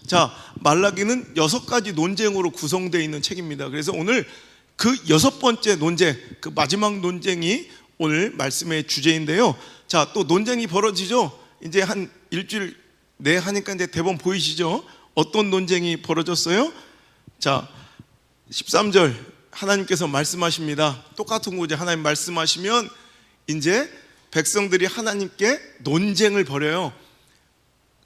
자, 말라기는 6가지 논쟁으로 구성되어 있는 책입니다. 그래서 오늘 그 6번째 논쟁, 그 마지막 논쟁이 오늘 말씀의 주제인데요. 자, 또 논쟁이 벌어지죠. 이제 한 일주일 내 하니까 이제 대본 보이시죠? 어떤 논쟁이 벌어졌어요? 자, 13절 하나님께서 말씀하십니다. 똑같은 구제. 하나님 말씀하시면 이제 백성들이 하나님께 논쟁을 벌여요.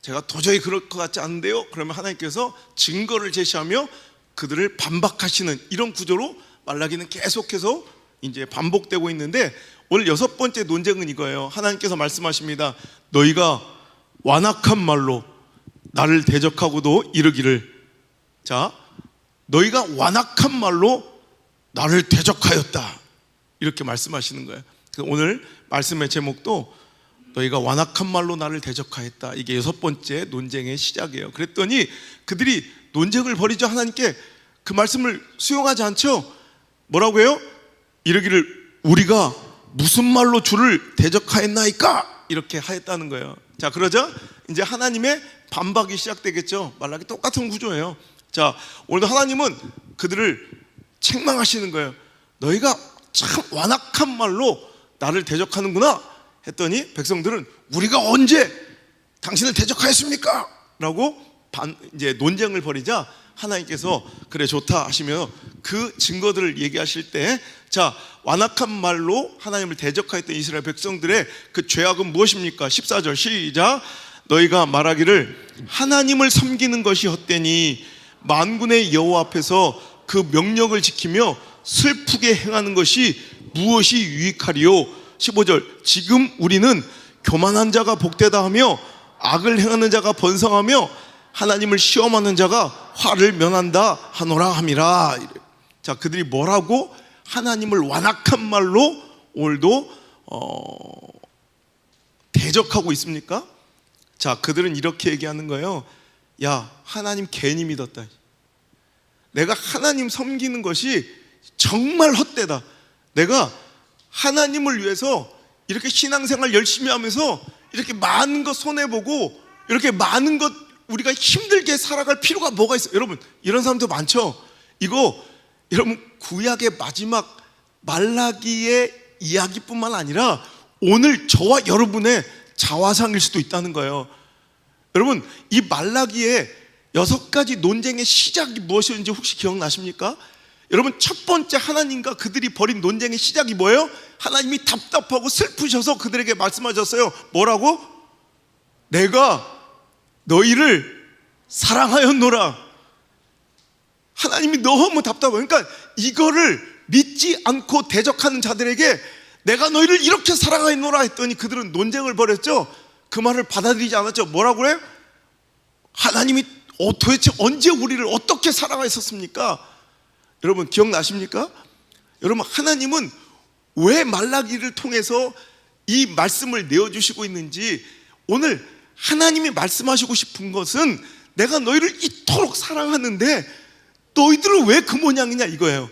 제가 도저히 그럴 것 같지 않은데요. 그러면 하나님께서 증거를 제시하며 그들을 반박하시는 이런 구조로 말라기는 계속해서 이제 반복되고 있는데, 오늘 6번째 논쟁은 이거예요. 하나님께서 말씀하십니다. 너희가 완악한 말로 나를 대적하고도 이르기를, 자, 너희가 완악한 말로 나를 대적하였다, 이렇게 말씀하시는 거예요. 그래서 오늘 말씀의 제목도 너희가 완악한 말로 나를 대적하였다, 이게 6번째 논쟁의 시작이에요. 그랬더니 그들이 논쟁을 벌이죠. 하나님께 그 말씀을 수용하지 않죠. 뭐라고 해요? 이르기를 우리가 무슨 말로 주를 대적하였나이까, 이렇게 하였다는 거예요. 자, 그러자 이제 하나님의 반박이 시작되겠죠. 말라기 똑같은 구조예요. 자, 오늘도 하나님은 그들을 책망하시는 거예요. 너희가 참 완악한 말로 나를 대적하는구나 했더니 백성들은 우리가 언제 당신을 대적하였습니까? 라고 이제 논쟁을 벌이자 하나님께서 그래 좋다 하시며 그 증거들을 얘기하실 때, 자, 완악한 말로 하나님을 대적하였던 이스라엘 백성들의 그 죄악은 무엇입니까? 14절 시작. 너희가 말하기를 하나님을 섬기는 것이 헛되니 만군의 여호와 앞에서 그 명령을 지키며 슬프게 행하는 것이 무엇이 유익하리요? 15절 지금 우리는 교만한 자가 복되다 하며 악을 행하는 자가 번성하며 하나님을 시험하는 자가 화를 면한다 하노라 함이라. 자, 그들이 뭐라고 하나님을 완악한 말로 오늘도 대적하고 있습니까? 자, 그들은 이렇게 얘기하는 거예요. 야, 하나님 괜히 믿었다. 내가 하나님 섬기는 것이 정말 헛되다. 내가 하나님을 위해서 이렇게 신앙생활 열심히 하면서 이렇게 많은 것 손해보고 이렇게 많은 것 우리가 힘들게 살아갈 필요가 뭐가 있어요? 여러분, 이런 사람도 많죠. 이거 여러분 구약의 마지막 말라기의 이야기뿐만 아니라 오늘 저와 여러분의 자화상일 수도 있다는 거예요. 여러분, 이 말라기의 6가지 논쟁의 시작이 무엇이었는지 혹시 기억나십니까? 여러분, 첫 번째 하나님과 그들이 벌인 논쟁의 시작이 뭐예요? 하나님이 답답하고 슬프셔서 그들에게 말씀하셨어요. 뭐라고? 내가 너희를 사랑하였노라. 하나님이 너무 답답해요. 그러니까 이거를 믿지 않고 대적하는 자들에게 내가 너희를 이렇게 사랑하였노라 했더니 그들은 논쟁을 벌였죠. 그 말을 받아들이지 않았죠. 뭐라고 해요? 하나님이 도대체 언제 우리를 어떻게 사랑하셨습니까? 여러분 기억나십니까? 여러분, 하나님은 왜 말라기를 통해서 이 말씀을 내어주시고 있는지, 오늘 하나님이 말씀하시고 싶은 것은 내가 너희를 이토록 사랑하는데 너희들은 왜 그 모양이냐 이거예요.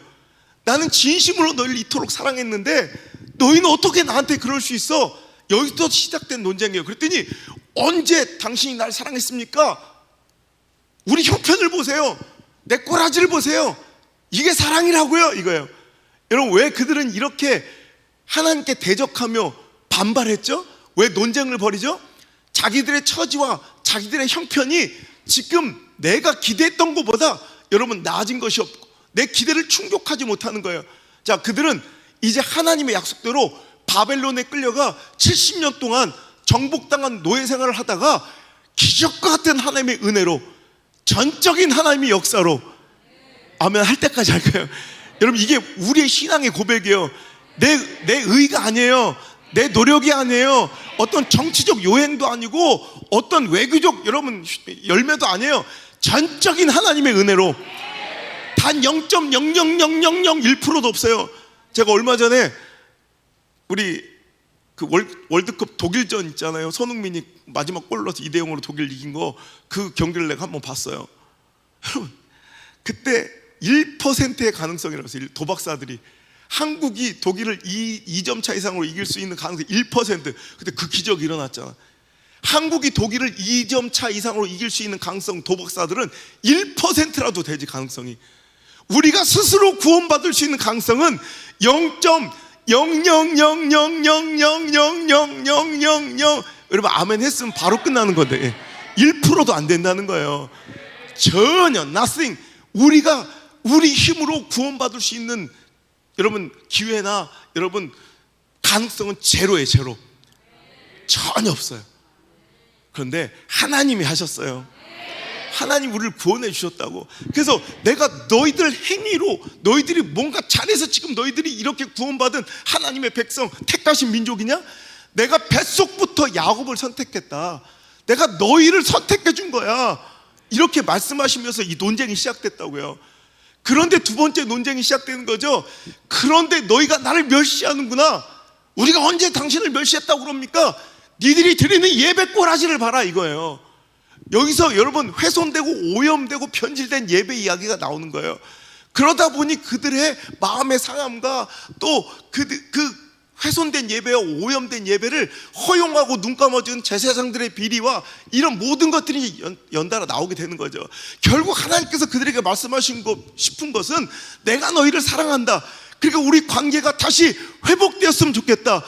나는 진심으로 너희를 이토록 사랑했는데 너희는 어떻게 나한테 그럴 수 있어? 여기서 시작된 논쟁이에요. 그랬더니 언제 당신이 날 사랑했습니까? 우리 형편을 보세요. 내 꼬라지를 보세요. 이게 사랑이라고요? 이거예요. 여러분, 왜 그들은 이렇게 하나님께 대적하며 반발했죠? 왜 논쟁을 벌이죠? 자기들의 처지와 자기들의 형편이 지금 내가 기대했던 것보다 여러분 나아진 것이 없고 내 기대를 충족하지 못하는 거예요. 자, 그들은 이제 하나님의 약속대로 바벨론에 끌려가 70년 동안 정복당한 노예 생활을 하다가 기적과 같은 하나님의 은혜로, 전적인 하나님의 역사로 아멘 할 때까지 할 거예요. 여러분, 이게 우리의 신앙의 고백이에요. 내 의가 아니에요. 내 노력이 아니에요. 어떤 정치적 요행도 아니고 어떤 외교적 여러분 열매도 아니에요. 전적인 하나님의 은혜로 단 0.00001%도 없어요. 제가 얼마 전에 우리 그 월드컵 독일전 있잖아요. 손흥민이 마지막 골 넣어서 2대0으로 독일 이긴 거, 그 경기를 내가 한번 봤어요. 여러분, 그때 1%의 가능성이라고 했어요. 도박사들이 한국이 독일을 2점 차 이상으로 이길 수 있는 가능성이 1%. 근데 그 기적이 일어났잖아. 한국이 독일을 2점 차 이상으로 이길 수 있는 가능성, 도박사들은 1%라도 되지, 가능성이. 우리가 스스로 구원받을 수 있는 가능성은 0.00000000000. 여러분 아멘 했으면 바로 끝나는 건데 1%도 안 된다는 거예요. 전혀 nothing. 우리가 우리 힘으로 구원받을 수 있는 여러분 기회나 여러분 가능성은 제로예요. 제로. 전혀 없어요. 그런데 하나님이 하셨어요. 하나님 우리를 구원해 주셨다고. 그래서 내가 너희들 행위로, 너희들이 뭔가 잘해서 지금 너희들이 이렇게 구원받은 하나님의 백성, 택하신 민족이냐? 내가 뱃속부터 야곱을 선택했다. 내가 너희를 선택해 준 거야. 이렇게 말씀하시면서 이 논쟁이 시작됐다고요. 그런데 두 번째 논쟁이 시작되는 거죠. 그런데 너희가 나를 멸시하는구나. 우리가 언제 당신을 멸시했다고 그럽니까? 니들이 드리는 예배 꼬라지를 봐라, 이거예요. 여기서 여러분 훼손되고 오염되고 변질된 예배 이야기가 나오는 거예요. 그러다 보니 그들의 마음의 상함과 또 그 훼손된 예배와 오염된 예배를 허용하고 눈 감아준 제사장들의 비리와 이런 모든 것들이 연달아 나오게 되는 거죠. 결국 하나님께서 그들에게 말씀하신 싶은 것은 내가 너희를 사랑한다. 그러니까 우리 관계가 다시 회복되었으면 좋겠다.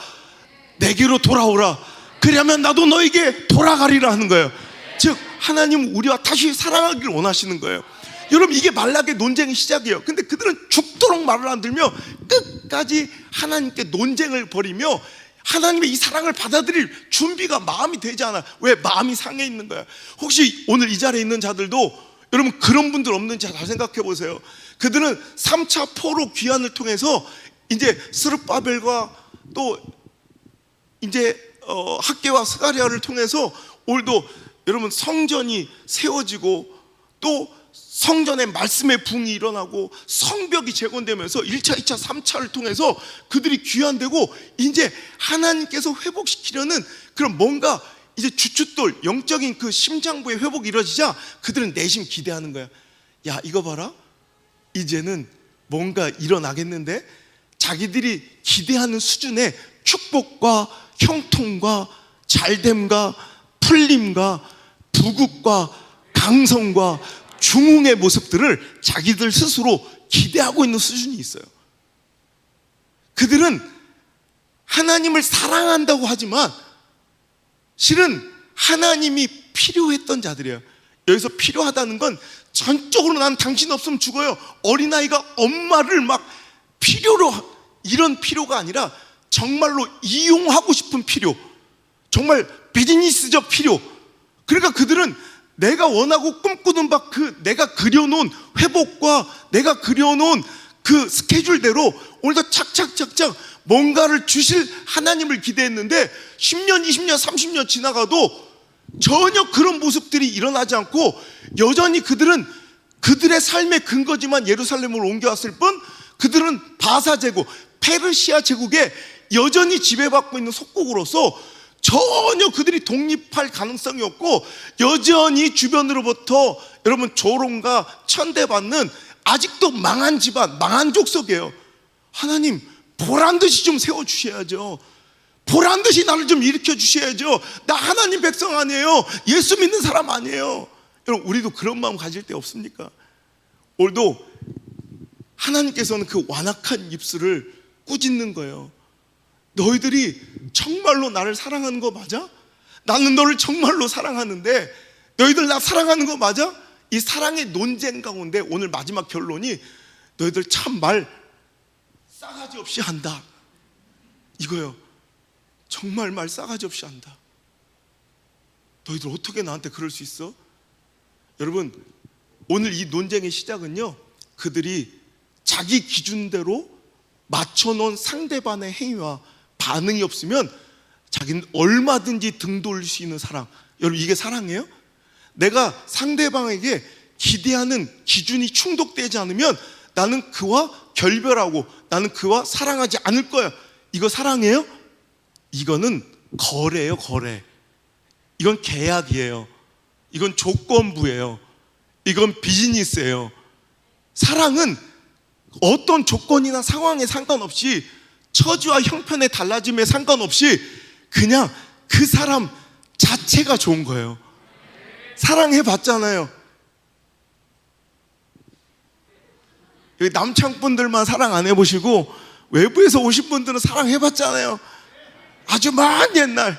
내게로 돌아오라. 그러면 나도 너에게 돌아가리라 하는 거예요. 즉 하나님 우리와 다시 사랑하기를 원하시는 거예요. 여러분 이게 말락의 논쟁의 시작이에요. 근데 그들은 죽도록 말을 안 들며 끝까지 하나님께 논쟁을 벌이며 하나님의 이 사랑을 받아들일 준비가 마음이 되지 않아. 왜? 마음이 상해 있는 거야. 혹시 오늘 이 자리에 있는 자들도 여러분 그런 분들 없는지 잘 생각해 보세요. 그들은 3차 포로 귀환을 통해서 이제 스룹바벨과 또 이제 학개와 스가랴를 통해서 오늘도 여러분 성전이 세워지고 또 성전의 말씀의 붕이 일어나고 성벽이 재건되면서 1차, 2차, 3차를 통해서 그들이 귀환되고 이제 하나님께서 회복시키려는 그런 뭔가 이제 주춧돌 영적인 그 심장부의 회복이 이루어지자 그들은 내심 기대하는 거야. 야 이거 봐라, 이제는 뭔가 일어나겠는데. 자기들이 기대하는 수준의 축복과 형통과 잘됨과 풀림과 부국과 강성과 중흥의 모습들을 자기들 스스로 기대하고 있는 수준이 있어요. 그들은 하나님을 사랑한다고 하지만 실은 하나님이 필요했던 자들이에요. 여기서 필요하다는 건 전적으로 난 당신 없으면 죽어요, 어린아이가 엄마를 막 필요로, 이런 필요가 아니라 정말로 이용하고 싶은 필요, 정말 비즈니스적 필요. 그러니까 그들은 내가 원하고 꿈꾸는 바 내가 그려놓은 회복과 내가 그려놓은 그 스케줄대로 오늘도 착착착착 뭔가를 주실 하나님을 기대했는데 10년, 20년, 30년 지나가도 전혀 그런 모습들이 일어나지 않고 여전히 그들은 그들의 삶의 근거지만 예루살렘으로 옮겨왔을 뿐 그들은 바사 제국, 페르시아 제국에 여전히 지배받고 있는 속국으로서 전혀 그들이 독립할 가능성이 없고 여전히 주변으로부터 여러분 조롱과 천대받는 아직도 망한 집안, 망한 족속이에요. 하나님 보란듯이 좀 세워주셔야죠. 보란듯이 나를 좀 일으켜 주셔야죠. 나 하나님 백성 아니에요. 예수 믿는 사람 아니에요. 여러분 우리도 그런 마음 가질 때 없습니까? 오늘도 하나님께서는 그 완악한 입술을 꾸짖는 거예요. 너희들이 정말로 나를 사랑하는 거 맞아? 나는 너를 정말로 사랑하는데 너희들 나 사랑하는 거 맞아? 이 사랑의 논쟁 가운데 오늘 마지막 결론이 너희들 참 말 싸가지 없이 한다, 이거예요. 정말 말 싸가지 없이 한다. 너희들 어떻게 나한테 그럴 수 있어? 여러분 오늘 이 논쟁의 시작은요, 그들이 자기 기준대로 맞춰놓은 상대방의 행위와 반응이 없으면 자기는 얼마든지 등 돌릴 수 있는 사랑. 여러분 이게 사랑이에요? 내가 상대방에게 기대하는 기준이 충족되지 않으면 나는 그와 결별하고 나는 그와 사랑하지 않을 거야. 이거 사랑이에요? 이거는 거래예요, 거래. 이건 계약이에요. 이건 조건부예요. 이건 비즈니스예요. 사랑은 어떤 조건이나 상황에 상관없이 처지와 형편의 달라짐에 상관없이 그냥 그 사람 자체가 좋은 거예요. 사랑해 봤잖아요. 여기 남창 분들만 사랑 안 해보시고 외부에서 오신 분들은 사랑해 봤잖아요. 아주 먼 옛날.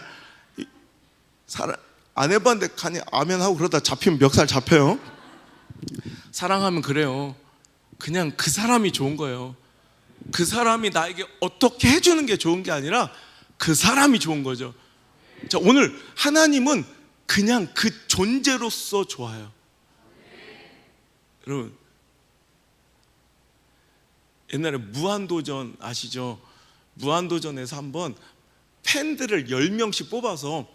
사랑 안 해봤는데 간이 아멘 하고 그러다 잡히면 멱살 잡혀요. 사랑하면 그래요. 그냥 그 사람이 좋은 거예요. 그 사람이 나에게 어떻게 해주는 게 좋은 게 아니라 그 사람이 좋은 거죠. 자, 오늘 하나님은 그냥 그 존재로서 좋아요. 여러분, 옛날에 무한도전 아시죠? 무한도전에서 한번 팬들을 10명씩 뽑아서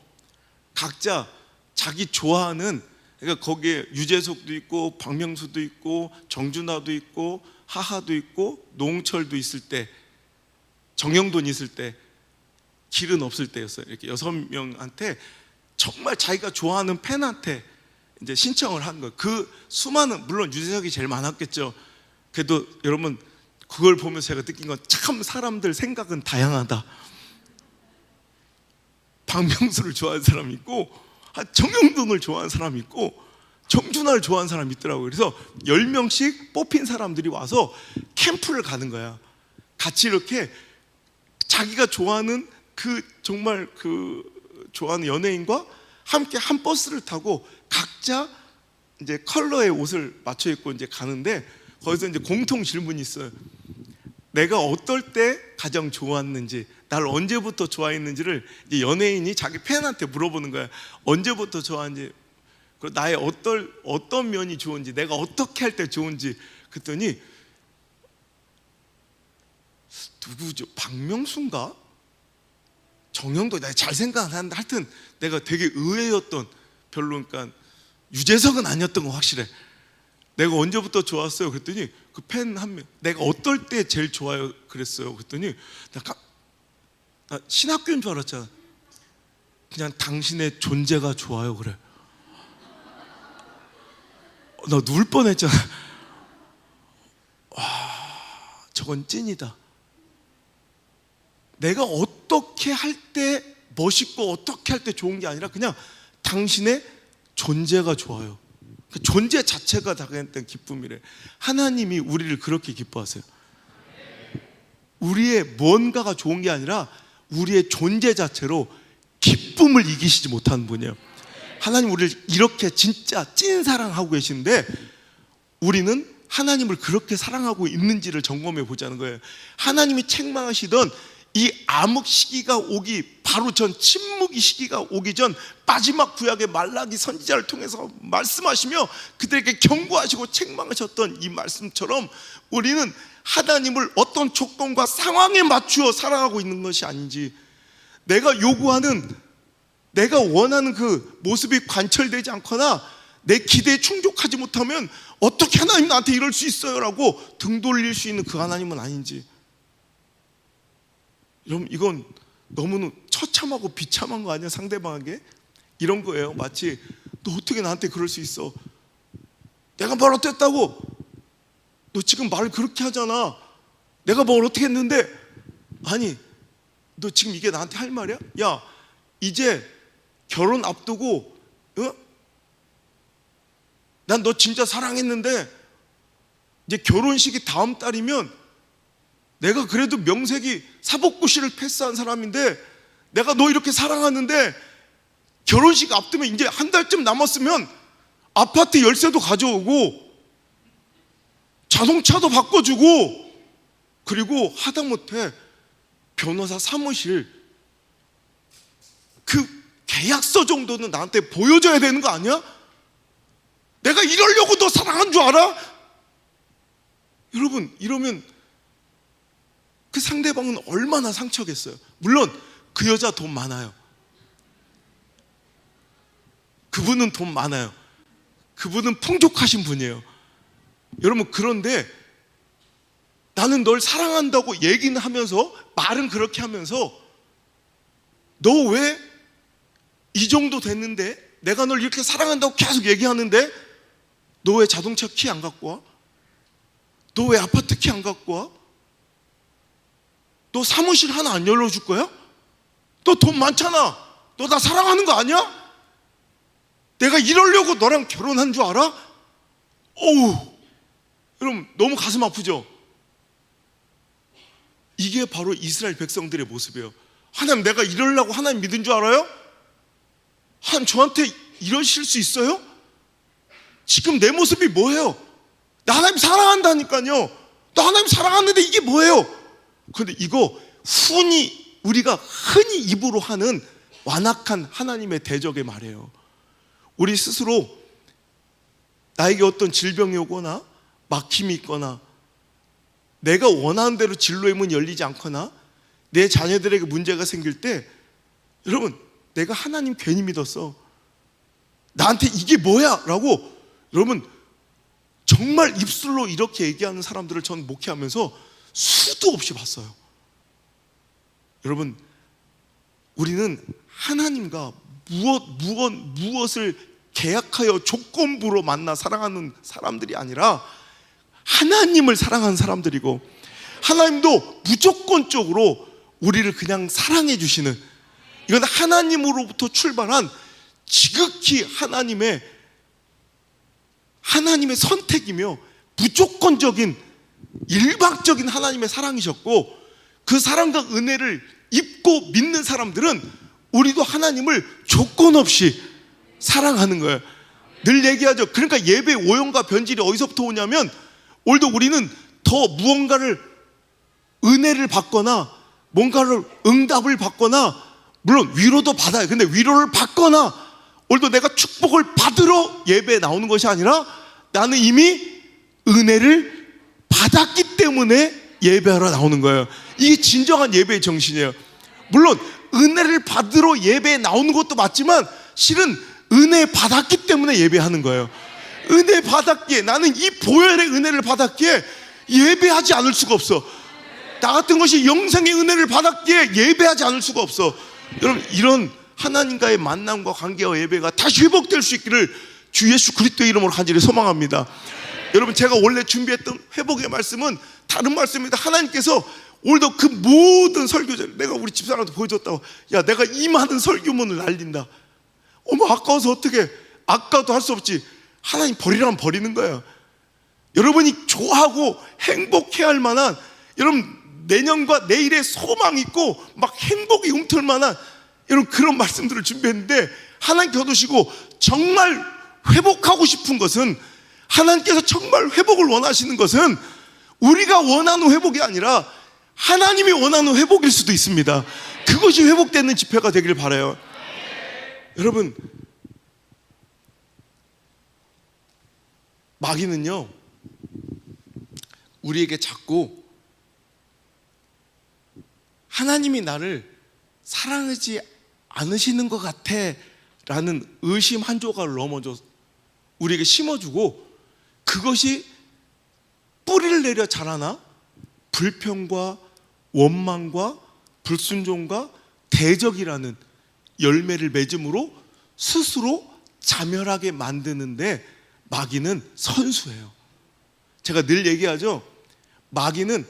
각자 자기 좋아하는, 그러니까 거기에 유재석도 있고 박명수도 있고 정준하도 있고 하하도 있고 노홍철도 있을 때, 정영돈 있을 때, 길은 없을 때였어요. 이렇게 6명한테 정말 자기가 좋아하는 팬한테 이제 신청을 한 거예요. 그 수많은, 물론 유재석이 제일 많았겠죠. 그래도 여러분 그걸 보면서 제가 느낀 건 참 사람들 생각은 다양하다. 박명수를 좋아하는 사람이 있고 정영돈을 좋아하는 사람이 있고 정준하를 좋아하는 사람이 있더라고요. 그래서 10명씩 뽑힌 사람들이 와서 캠프를 가는 거야. 같이 이렇게 자기가 좋아하는 그 정말 그 좋아하는 연예인과 함께 한 버스를 타고 각자 이제 컬러의 옷을 맞춰 입고 이제 가는데, 거기서 이제 공통 질문이 있어요. 내가 어떨 때 가장 좋았는지, 날 언제부터 좋아했는지를 이제 연예인이 자기 팬한테 물어보는 거야. 언제부터 좋아하는지, 그리고 나의 어떤 면이 좋은지, 내가 어떻게 할 때 좋은지. 그랬더니 누구죠? 박명수인가? 정영도 내가 잘 생각 안 하는데 하여튼 내가 되게 의외였던, 별로, 그러니까 유재석은 아니었던 거 확실해. 내가 언제부터 좋았어요? 그랬더니 그 팬 한 명, 내가 어떨 때 제일 좋아요? 그랬어요. 그랬더니 나 신학교인 줄 알았잖아. 그냥 당신의 존재가 좋아요. 그래. 나 누울 뻔했잖아. 와, 저건 찐이다. 내가 어떻게 할 때 멋있고 어떻게 할 때 좋은 게 아니라 그냥 당신의 존재가 좋아요. 그 존재 자체가 당했던 기쁨이래. 하나님이 우리를 그렇게 기뻐하세요. 우리의 뭔가가 좋은 게 아니라 우리의 존재 자체로 기쁨을 이기시지 못하는 분이에요. 하나님 우리를 이렇게 진짜 찐 사랑하고 계시는데 우리는 하나님을 그렇게 사랑하고 있는지를 점검해 보자는 거예요. 하나님이 책망하시던 이 암흑 시기가 오기 바로 전, 침묵의 시기가 오기 전 마지막 구약의 말라기 선지자를 통해서 말씀하시며 그들에게 경고하시고 책망하셨던 이 말씀처럼 우리는 하나님을 어떤 조건과 상황에 맞추어 사랑하고 있는 것이 아닌지, 내가 요구하는, 내가 원하는 그 모습이 관철되지 않거나 내 기대에 충족하지 못하면 어떻게 하나님 나한테 이럴 수 있어요? 라고 등 돌릴 수 있는 그 하나님은 아닌지. 여러분, 이건 너무 처참하고 비참한 거 아니야? 상대방에게 이런 거예요. 마치 너 어떻게 나한테 그럴 수 있어? 내가 뭘 어땠다고? 너 지금 말 그렇게 하잖아. 내가 뭘 어떻게 했는데? 아니, 너 지금 이게 나한테 할 말이야? 야, 이제 결혼 앞두고 난 너 진짜 사랑했는데 이제 결혼식이 다음 달이면 내가 그래도 명색이 사법고시를 패스한 사람인데 내가 너 이렇게 사랑하는데 결혼식 앞두면 이제 한 달쯤 남았으면 아파트 열쇠도 가져오고 자동차도 바꿔주고 그리고 하다못해 변호사 사무실 그 계약서 정도는 나한테 보여줘야 되는 거 아니야? 내가 이러려고 너 사랑한 줄 알아? 여러분, 이러면 그 상대방은 얼마나 상처겠어요. 물론 그 여자 돈 많아요. 그분은 돈 많아요. 그분은 풍족하신 분이에요. 여러분, 그런데 나는 널 사랑한다고 얘기는 하면서, 말은 그렇게 하면서, 너 왜 이 정도 됐는데 내가 널 이렇게 사랑한다고 계속 얘기하는데 너 왜 자동차 키 안 갖고 와? 너 왜 아파트 키 안 갖고 와? 너 사무실 하나 안 열어줄 거야? 너 돈 많잖아. 너 나 사랑하는 거 아니야? 내가 이러려고 너랑 결혼한 줄 알아? 어우, 여러분 너무 가슴 아프죠? 이게 바로 이스라엘 백성들의 모습이에요. 하나님, 내가 이러려고 하나님 믿은 줄 알아요? 하나님 저한테 이러실 수 있어요? 지금 내 모습이 뭐예요? 나 하나님 사랑한다니까요. 나 하나님 사랑하는데 이게 뭐예요? 그런데 이거 우리가 흔히 입으로 하는 완악한 하나님의 대적의 말이에요. 우리 스스로 나에게 어떤 질병이 오거나 막힘이 있거나 내가 원하는 대로 진로의 문이 열리지 않거나 내 자녀들에게 문제가 생길 때, 여러분 내가 하나님 괜히 믿었어, 나한테 이게 뭐야? 라고 여러분 정말 입술로 이렇게 얘기하는 사람들을 전 목회하면서 수도 없이 봤어요. 여러분, 우리는 하나님과 무엇을 계약하여 조건부로 만나 사랑하는 사람들이 아니라 하나님을 사랑하는 사람들이고, 하나님도 무조건적으로 우리를 그냥 사랑해 주시는, 이건 하나님으로부터 출발한 지극히 하나님의 선택이며 무조건적인 일방적인 하나님의 사랑이셨고, 그 사랑과 은혜를 입고 믿는 사람들은 우리도 하나님을 조건 없이 사랑하는 거예요. 늘 얘기하죠. 그러니까 예배 오용과 변질이 어디서부터 오냐면, 오늘도 우리는 더 무언가를 은혜를 받거나 뭔가를 응답을 받거나, 물론 위로도 받아요. 근데 위로를 받거나 오늘도 내가 축복을 받으러 예배에 나오는 것이 아니라 나는 이미 은혜를 받았기 때문에 예배하러 나오는 거예요. 이게 진정한 예배의 정신이에요. 물론 은혜를 받으러 예배에 나오는 것도 맞지만 실은 은혜 받았기 때문에 예배하는 거예요. 은혜 받았기에, 나는 이 보혈의 은혜를 받았기에 예배하지 않을 수가 없어. 나 같은 것이 영생의 은혜를 받았기에 예배하지 않을 수가 없어. 여러분, 이런 하나님과의 만남과 관계와 예배가 다시 회복될 수 있기를 주 예수 그리스도의 이름으로 간절히 소망합니다. 여러분, 제가 원래 준비했던 회복의 말씀은 다른 말씀입니다. 하나님께서 오늘도 그 모든 설교자를 내가 우리 집사람한테 보여줬다고, 야 내가 이 많은 설교문을 날린다. 어머 아까워서 어떻게, 아까워도 할 수 없지. 하나님 버리라면 버리는 거예요. 여러분이 좋아하고 행복해야 할 만한, 여러분 내년과 내일의 소망 있고 막 행복이 움틀 만한 여러분 그런 말씀들을 준비했는데, 하나님 거두시고 정말 회복하고 싶은 것은, 하나님께서 정말 회복을 원하시는 것은 우리가 원하는 회복이 아니라 하나님이 원하는 회복일 수도 있습니다. 그것이 회복되는 집회가 되길 바라요. 여러분, 마귀는요 우리에게 자꾸 하나님이 나를 사랑하지 않으시는 것 같아 라는 의심 한 조각을 넘어져 우리에게 심어주고, 그것이 뿌리를 내려 자라나 불평과 원망과 불순종과 대적이라는 열매를 맺음으로 스스로 자멸하게 만드는데 마귀는 선수예요. 제가 늘 얘기하죠. 마귀는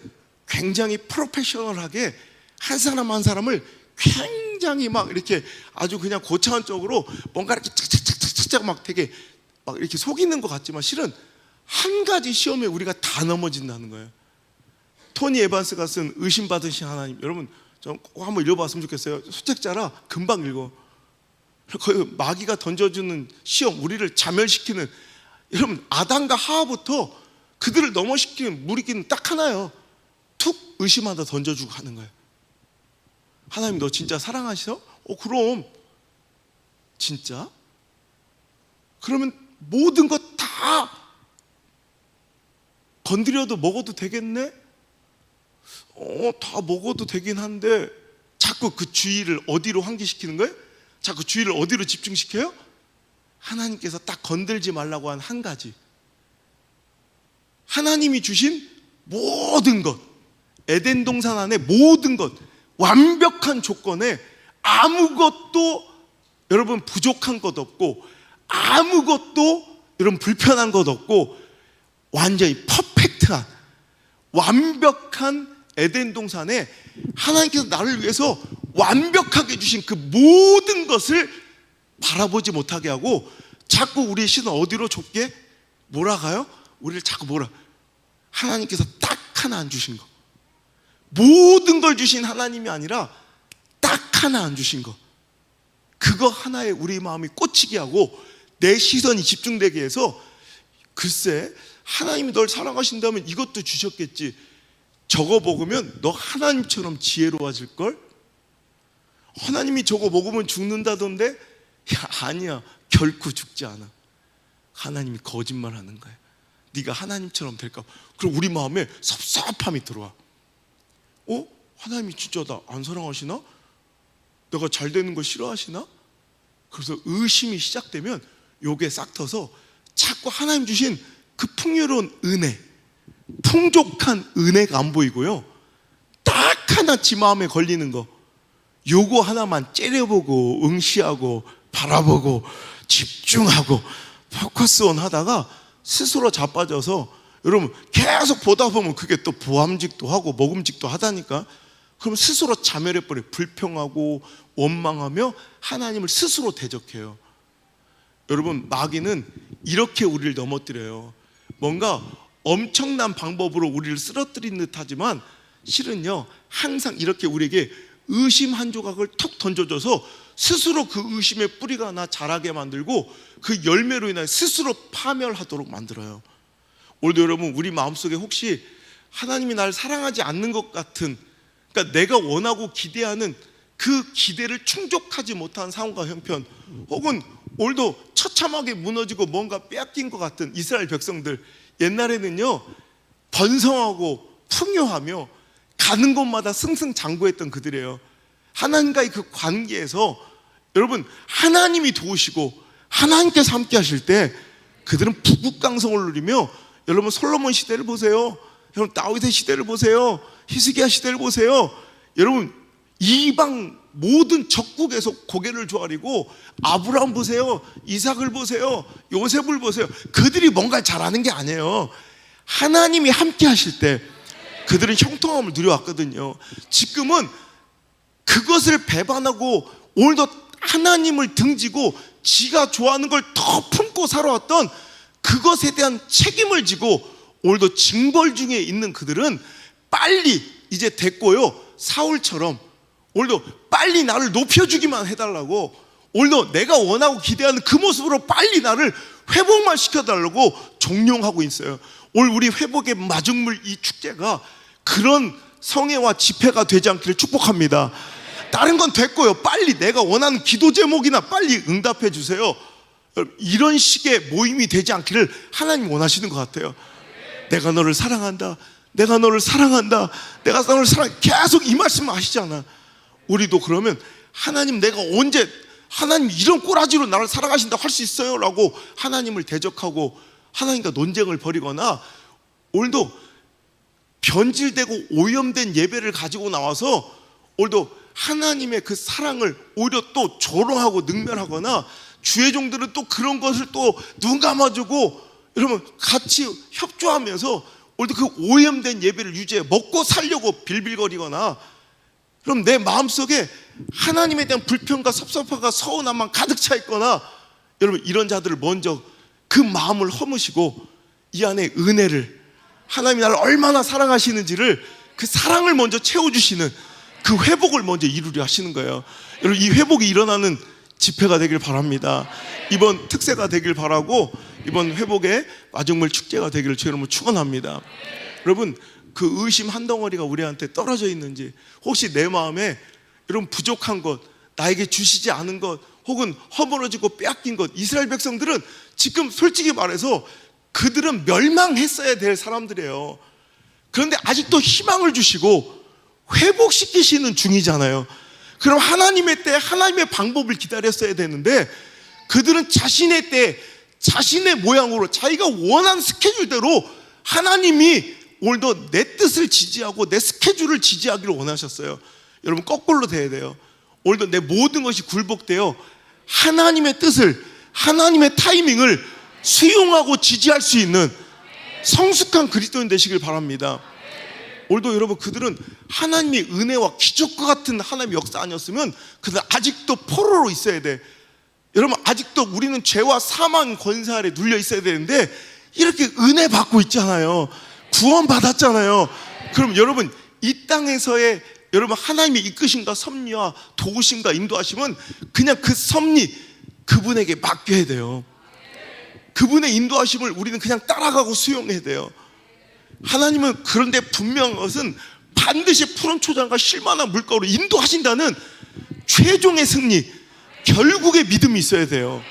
굉장히 프로페셔널하게 한 사람 한 사람을 굉장히 막 이렇게 아주 그냥 고차원적으로 뭔가 이렇게 착착착착착 막 되게 막 이렇게 속이는 것 같지만 실은 한 가지 시험에 우리가 다 넘어진다는 거예요. 토니 에반스가 쓴 의심받으신 하나님, 여러분 좀 꼭 한번 읽어봤으면 좋겠어요. 수책자라 금방 읽어. 거의 마귀가 던져주는 시험, 우리를 자멸시키는, 여러분 아담과 하와부터 그들을 넘어시키는 무리기는 딱 하나예요. 툭 의심하다 던져주고 하는 거예요. 하나님 너 진짜 사랑하시어? 그럼 진짜? 그러면 모든 것 다 건드려도 먹어도 되겠네? 다 먹어도 되긴 한데 자꾸 그 주의를 어디로 환기시키는 거예요? 자꾸 주의를 어디로 집중시켜요? 하나님께서 딱 건들지 말라고 한 한 가지, 하나님이 주신 모든 것, 에덴 동산 안에 모든 것, 완벽한 조건에 아무것도 여러분 부족한 것 없고 아무것도 여러분 불편한 것 없고 완전히 퍼펙트한 완벽한 에덴 동산에 하나님께서 나를 위해서 완벽하게 주신 그 모든 것을 바라보지 못하게 하고 자꾸 우리의 시선 어디로 좁게 몰아가요? 우리를 자꾸 하나님께서 딱 하나 안 주신 거, 모든 걸 주신 하나님이 아니라 딱 하나 안 주신 거, 그거 하나에 우리 마음이 꽂히게 하고 내 시선이 집중되게 해서 글쎄 하나님이 널 사랑하신다면 이것도 주셨겠지, 저거 먹으면 너 하나님처럼 지혜로워질걸? 하나님이 저거 먹으면 죽는다던데? 야, 아니야, 결코 죽지 않아. 하나님이 거짓말하는 거야. 네가 하나님처럼 될까? 그럼 우리 마음에 섭섭함이 들어와. 하나님이 진짜 나 안 사랑하시나? 내가 잘 되는 거 싫어하시나? 그래서 의심이 시작되면 요게 싹 터서 자꾸 하나님 주신 그 풍요로운 은혜, 풍족한 은혜가 안 보이고요, 딱 하나 지 마음에 걸리는 거, 요거 하나만 째려보고 응시하고 바라보고 집중하고 포커스온 하다가 스스로 자빠져서, 여러분 계속 보다 보면 그게 또 보암직도 하고 먹음직도 하다니까. 그럼 스스로 자멸해버려. 불평하고 원망하며 하나님을 스스로 대적해요. 여러분 마귀는 이렇게 우리를 넘어뜨려요. 뭔가 엄청난 방법으로 우리를 쓰러뜨린 듯 하지만 실은요, 항상 이렇게 우리에게 의심 한 조각을 툭 던져줘서 스스로 그 의심의 뿌리가 나 자라게 만들고 그 열매로 인해 스스로 파멸하도록 만들어요. 오늘도 여러분 우리 마음속에 혹시 하나님이 나를 사랑하지 않는 것 같은, 그러니까 내가 원하고 기대하는 그 기대를 충족하지 못한 상황과 형편, 혹은 오늘도 처참하게 무너지고 뭔가 빼앗긴 것 같은 이스라엘 백성들, 옛날에는요 번성하고 풍요하며 가는 곳마다 승승장구했던 그들이에요. 하나님과의 그 관계에서 여러분 하나님이 도우시고 하나님께서 함께 하실 때 그들은 부국강성을 누리며, 여러분 솔로몬 시대를 보세요, 여러분 다윗의 시대를 보세요, 히스기야 시대를 보세요. 여러분 이방 모든 적국에서 고개를 조아리고, 아브라함 보세요, 이삭을 보세요, 요셉을 보세요. 그들이 뭔가 잘하는 게 아니에요. 하나님이 함께 하실 때 그들은 형통함을 누려왔거든요. 지금은 그것을 배반하고 오늘도 하나님을 등지고 지가 좋아하는 걸 더 품고 살아왔던 그것에 대한 책임을 지고 오늘도 징벌 중에 있는 그들은 빨리 이제 됐고요, 사울처럼 오늘도 빨리 나를 높여주기만 해달라고, 오늘도 내가 원하고 기대하는 그 모습으로 빨리 나를 회복만 시켜달라고 종용하고 있어요. 오늘 우리 회복의 마중물 이 축제가 그런 성회와 집회가 되지 않기를 축복합니다. 다른 건 됐고요, 빨리 내가 원하는 기도 제목이나 빨리 응답해 주세요. 이런 식의 모임이 되지 않기를 하나님 원하시는 것 같아요. 내가 너를 사랑한다, 내가 너를 사랑한다, 내가 너를 사랑해, 계속 이 말씀 하시잖아. 우리도 그러면 하나님 내가 언제 하나님 이런 꼬라지로 나를 사랑하신다고 할 수 있어요? 라고 하나님을 대적하고 하나님과 논쟁을 벌이거나, 오늘도 변질되고 오염된 예배를 가지고 나와서 오늘도 하나님의 그 사랑을 오히려 또 조롱하고 능멸하거나, 주의 종들은 또 그런 것을 또 눈 감아주고 여러분 같이 협조하면서 오늘도 그 오염된 예배를 유지해 먹고 살려고 빌빌거리거나, 그럼 내 마음속에 하나님에 대한 불평과 섭섭함과 서운함만 가득 차 있거나, 여러분 이런 자들을 먼저 그 마음을 허무시고 이 안에 은혜를, 하나님이 나를 얼마나 사랑하시는지를 그 사랑을 먼저 채워주시는 그 회복을 먼저 이루려 하시는 거예요. 여러분 이 회복이 일어나는 집회가 되길 바랍니다. 이번 특세가 되길 바라고 이번 회복의 마중물 축제가 되기를 주 여러분 축원합니다. 여러분 그 의심 한 덩어리가 우리한테 떨어져 있는지, 혹시 내 마음에 여러분 부족한 것, 나에게 주시지 않은 것, 혹은 허물어지고 빼앗긴 것, 이스라엘 백성들은 지금 솔직히 말해서 그들은 멸망했어야 될 사람들이에요. 그런데 아직도 희망을 주시고 회복시키시는 중이잖아요. 그럼 하나님의 때 하나님의 방법을 기다렸어야 되는데 그들은 자신의 때 자신의 모양으로 자기가 원하는 스케줄대로 하나님이 오늘도 내 뜻을 지지하고 내 스케줄을 지지하기를 원하셨어요. 여러분 거꾸로 돼야 돼요. 오늘도 내 모든 것이 굴복되어 하나님의 뜻을, 하나님의 타이밍을 수용하고 지지할 수 있는 성숙한 그리스도인 되시길 바랍니다. 오늘도 여러분, 그들은 하나님의 은혜와 기적과 같은 하나님의 역사 아니었으면 그들 아직도 포로로 있어야 돼. 여러분, 아직도 우리는 죄와 사망 권세 아래 눌려 있어야 되는데 이렇게 은혜 받고 있잖아요. 구원 받았잖아요. 그럼 여러분, 이 땅에서의 여러분 하나님의 이끄심과 섭리와 도우심과 인도하심은 그냥 그 섭리 그분에게 맡겨야 돼요. 그분의 인도하심을 우리는 그냥 따라가고 수용해야 돼요. 하나님은 그런데 분명한 것은 반드시 푸른 초장과 실만한 물가로 인도하신다는 최종의 승리, 결국의 믿음이 있어야 돼요.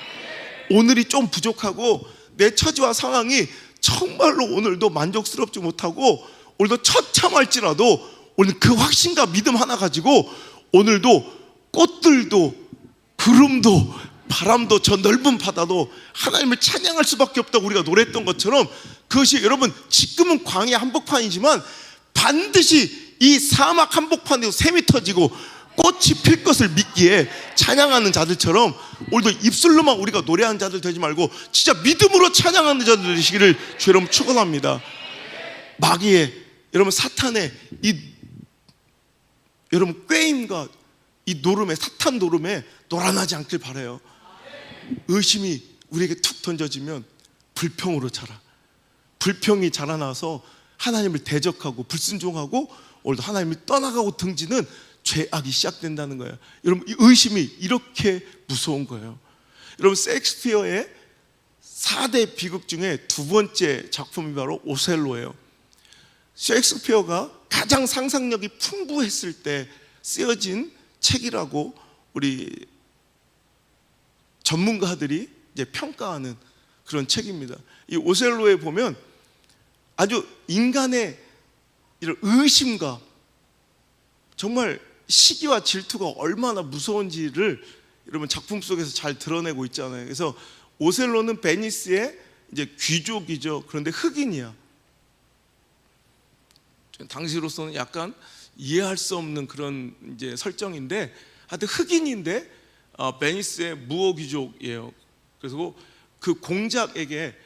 오늘이 좀 부족하고 내 처지와 상황이 정말로 오늘도 만족스럽지 못하고 오늘도 처참할지라도 오늘 그 확신과 믿음 하나 가지고 오늘도 꽃들도 구름도 바람도 저 넓은 바다도 하나님을 찬양할 수밖에 없다고 우리가 노래했던 것처럼, 그것이 여러분 지금은 광야 한복판이지만 반드시 이 사막 한복판에서 샘이 터지고 꽃이 필 것을 믿기에 찬양하는 자들처럼 오늘도 입술로만 우리가 노래하는 자들 되지 말고 진짜 믿음으로 찬양하는 자들 되시기를 주 여러분 축원합니다. 마귀의 여러분 사탄의 이 여러분 꾀임과 이 노름에, 사탄 노름에 놀아나지 않길 바라요. 의심이 우리에게 툭 던져지면 불평으로 자라. 불평이 자라나서 하나님을 대적하고 불순종하고 오늘도 하나님을 떠나가고 등지는 죄악이 시작된다는 거예요. 여러분, 이 의심이 이렇게 무서운 거예요. 여러분, 셰익스피어의 4대 비극 중에 두 번째 작품이 바로 오셀로예요. 셰익스피어가 가장 상상력이 풍부했을 때 쓰여진 책이라고 우리 전문가들이 이제 평가하는 그런 책입니다. 이 오셀로에 보면 아주 인간의 이런 의심과 정말 시기와 질투가 얼마나 무서운지를 여러분 작품 속에서 잘 드러내고 있잖아요. 그래서 오셀로는 베니스의 이제 귀족이죠. 그런데 흑인이야. 당시로서는 약간 이해할 수 없는 그런 이제 설정인데, 하여튼 흑인인데 베니스의 무어 귀족이에요. 그래서 그 공작에게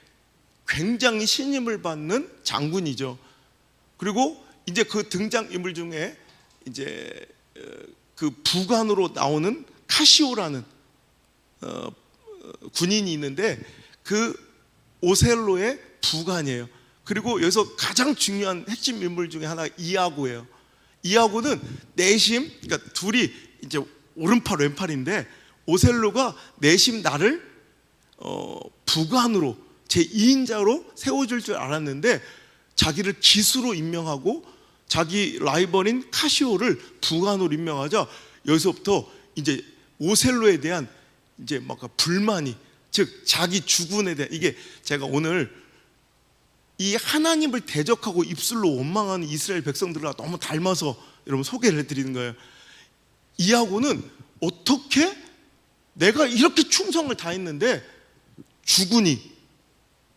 굉장히 신임을 받는 장군이죠. 그리고 이제 그 등장 인물 중에 이제 그 부관으로 나오는 카시오라는 군인이 있는데 그 오셀로의 부관이에요. 그리고 여기서 가장 중요한 핵심 인물 중에 하나가 이아고예요. 이아고는 내심, 그러니까 둘이 이제 오른팔 왼팔인데 오셀로가 내심 나를 부관으로 제 2인자로 세워줄 줄 알았는데 자기를 기수로 임명하고 자기 라이벌인 카시오를 부관으로 임명하자 여기서부터 이제 오셀로에 대한 이제 막 불만이, 즉 자기 주군에 대한, 이게 제가 오늘 이 하나님을 대적하고 입술로 원망하는 이스라엘 백성들과 너무 닮아서 여러분 소개를 해드리는 거예요. 이하고는 어떻게 내가 이렇게 충성을 다했는데 주군이,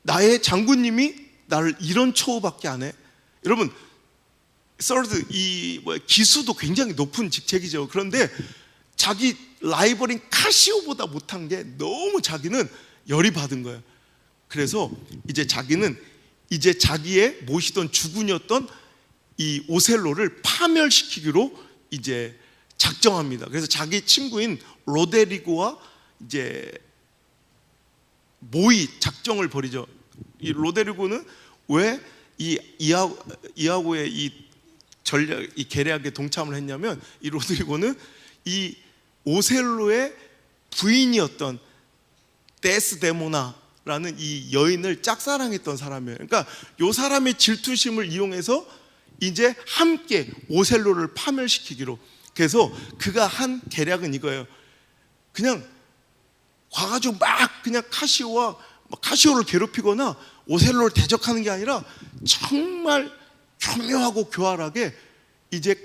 나의 장군님이 나를 이런 처우밖에 안 해? 여러분, 서드 이 기수도 굉장히 높은 직책이죠. 그런데 자기 라이벌인 카시오보다 못한 게 너무 자기는 열이 받은 거예요. 그래서 이제 자기는 이제 자기의 모시던 주군이었던 이 오셀로를 파멸시키기로 이제 작정합니다. 그래서 자기 친구인 로데리고와 이제 모의 작정을 벌이죠. 이 로데리고는 왜 이 이하고의 이 전략, 이 계략에 동참을 했냐면, 이 로데리고는 이 오셀로의 부인이었던 데스데모나라는 이 여인을 짝사랑했던 사람이에요. 그러니까 이 사람의 질투심을 이용해서 이제 함께 오셀로를 파멸시키기로. 그래서 그가 한 계략은 이거예요. 그냥 와가지고 막 그냥 카시오를 괴롭히거나 오셀로를 대적하는 게 아니라 정말 교묘하고 교활하게, 이제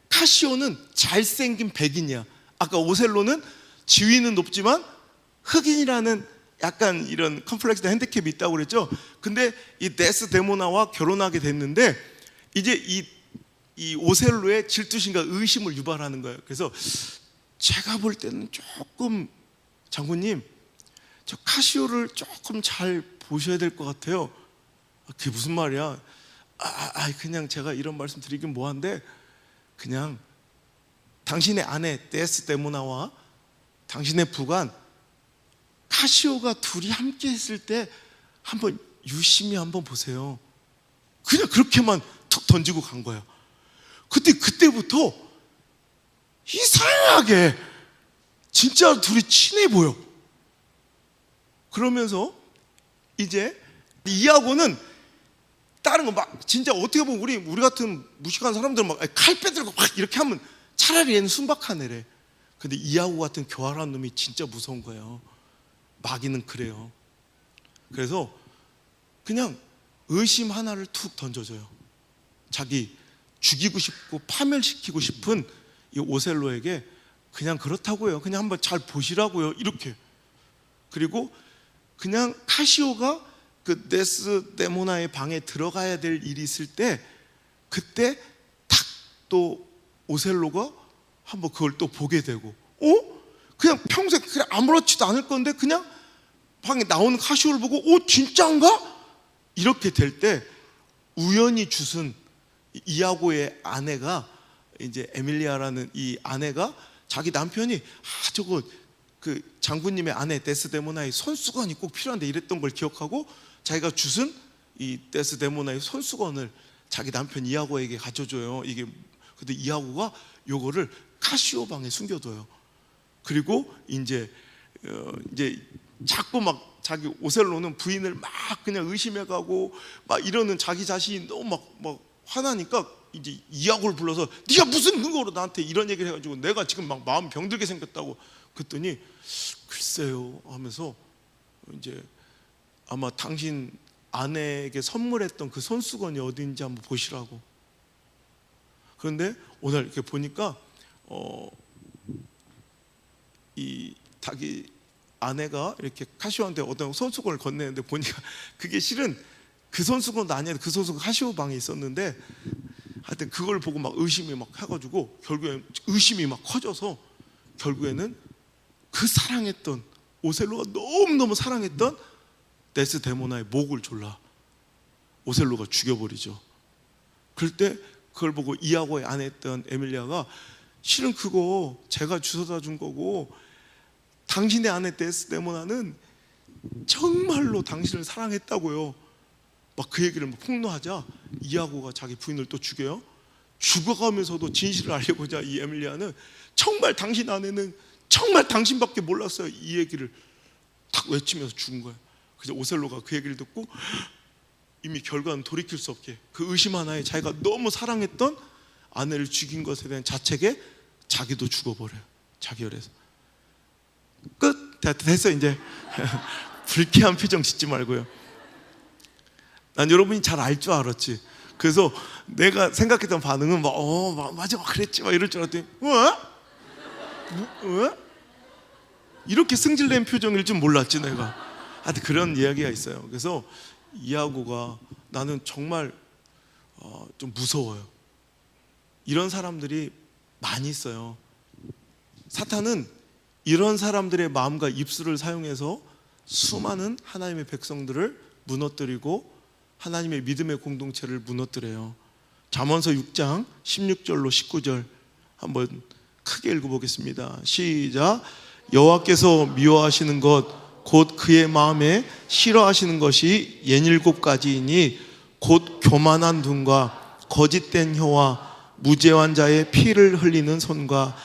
카시오는 잘생긴 백인이야. 아까 오셀로는 지위는 높지만 흑인이라는 약간 이런 컴플렉스나 핸디캡이 있다고 그랬죠. 근데 이 데스데모나와 결혼하게 됐는데 이제 이 오셀로의 질투심과 의심을 유발하는 거예요. 그래서 제가 볼 때는 조금, 장군님, 저 카시오를 조금 잘 보셔야 될 것 같아요. 그게 무슨 말이야? 그냥 제가 이런 말씀 드리긴 뭐한데, 그냥 당신의 아내 데스데모나와 당신의 부관 카시오가 둘이 함께 있을 때 한번 유심히 한번 보세요. 그냥 그렇게만 툭 던지고 간 거예요. 그때부터 이상하게 진짜 둘이 친해 보여. 그러면서 이제 이하고는 다른 거 막 진짜 어떻게 보면 우리 같은 무식한 사람들은 막 칼 빼들고 막 이렇게 하면 차라리 얘는 순박한 애래. 근데 이하고 같은 교활한 놈이 진짜 무서운 거예요. 마귀는 그래요. 그래서 그냥 의심 하나를 툭 던져줘요. 자기 죽이고 싶고 파멸시키고 싶은 이 오셀로에게 그냥 그렇다고요. 그냥 한번 잘 보시라고요. 이렇게. 그리고 그냥 카시오가 그 데스데모나의 방에 들어가야 될 일이 있을 때 그때 탁 또 오셀로가 한번 그걸 또 보게 되고, 그냥 평소에 그냥 아무렇지도 않을 건데 그냥 방에 나오는 카시오를 보고 진짜인가? 이렇게 될 때 우연히 주순 이하고의 아내가, 이제 에밀리아라는 이 아내가 자기 남편이 저거 그 장군님의 아내 데스데모나의 손수건이 꼭 필요한데 이랬던 걸 기억하고 자기가 주순 이 데스데모나의 손수건을 자기 남편 이하고에게 가져줘요. 근데 이하고가 요거를 카시오 방에 숨겨둬요. 그리고 이제 자꾸 막 자기 오셀로는 부인을 막 그냥 의심해가고 막 이러는 자기 자신이 너무 막 화나니까 이제 이하고를 불러서 네가 무슨 근거로 나한테 이런 얘기를 해가지고 내가 지금 막 마음 병들게 생겼다고. 그랬더니 글쎄요 하면서 이제 아마 당신 아내에게 선물했던 그 손수건이 어디인지 한번 보시라고. 그런데 오늘 이렇게 보니까 이 자기 아내가 이렇게 카시오한테 어떤 손수건을 건네는데 보니까 그게 실은 그 손수건도 아니야. 그 손수건 카시오 방에 있었는데 하여튼 그걸 보고 막 의심이 막 해가지고 결국에 의심이 막 커져서 결국에는 그 사랑했던 오셀로가 너무너무 사랑했던 데스데모나의 목을 졸라 오셀로가 죽여버리죠. 그럴 때 그걸 보고 이하고의 아내였던 에밀리아가 실은 그거 제가 주워다 준 거고 당신의 아내 데스데모나는 정말로 당신을 사랑했다고요. 막 그 얘기를 막 폭로하자 이하고가 자기 부인을 또 죽여요. 죽어가면서도 진실을 알려고자 이 에밀리아는 정말 당신 아내는 정말 당신밖에 몰랐어요. 이 얘기를 딱 외치면서 죽은 거예요. 그래서 오셀로가 그 얘기를 듣고 이미 결과는 돌이킬 수 없게 그 의심 하나에 자기가 너무 사랑했던 아내를 죽인 것에 대한 자책에 자기도 죽어버려요. 자결해서. 끝. 됐어 이제. 불쾌한 표정 짓지 말고요. 난 여러분이 잘 알 줄 알았지. 그래서 내가 생각했던 반응은 맞아 그랬지 막 이럴 줄 알았더니 이렇게 승질낸 표정일 줄 몰랐지 내가. 하여튼 그런 이야기가 있어요. 그래서 이하고가 나는 정말 좀 무서워요. 이런 사람들이 많이 있어요. 사탄은 이런 사람들의 마음과 입술을 사용해서 수많은 하나님의 백성들을 무너뜨리고 하나님의 믿음의 공동체를 무너뜨려요. 잠언서 6장 16절로 19절 한번 크게 읽어보겠습니다. 시작. 여호와께서 미워하시는 것 곧 그의 마음에 싫어하시는 것이 67가지이니 곧 교만한 눈과 거짓된 혀와 무죄한 자의 피를 흘리는 손과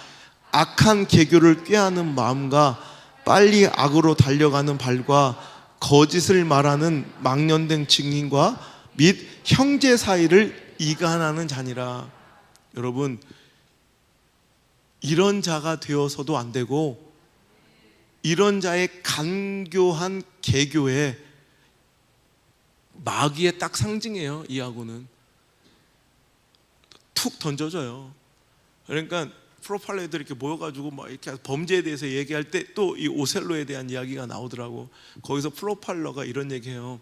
악한 계교를 꾀하는 마음과 빨리 악으로 달려가는 발과 거짓을 말하는 망령된 증인과 및 형제 사이를 이간하는 자니라. 여러분, 이런 자가 되어서도 안 되고 이런 자의 간교한 계교에 마귀의 딱 상징이에요. 이하고는 툭 던져져요. 그러니까 프로파일러 애들이 이렇게 모여가지고 막 이렇게 범죄에 대해서 얘기할 때 또 이 오셀로에 대한 이야기가 나오더라고. 거기서 프로파일러가 이런 얘기해요.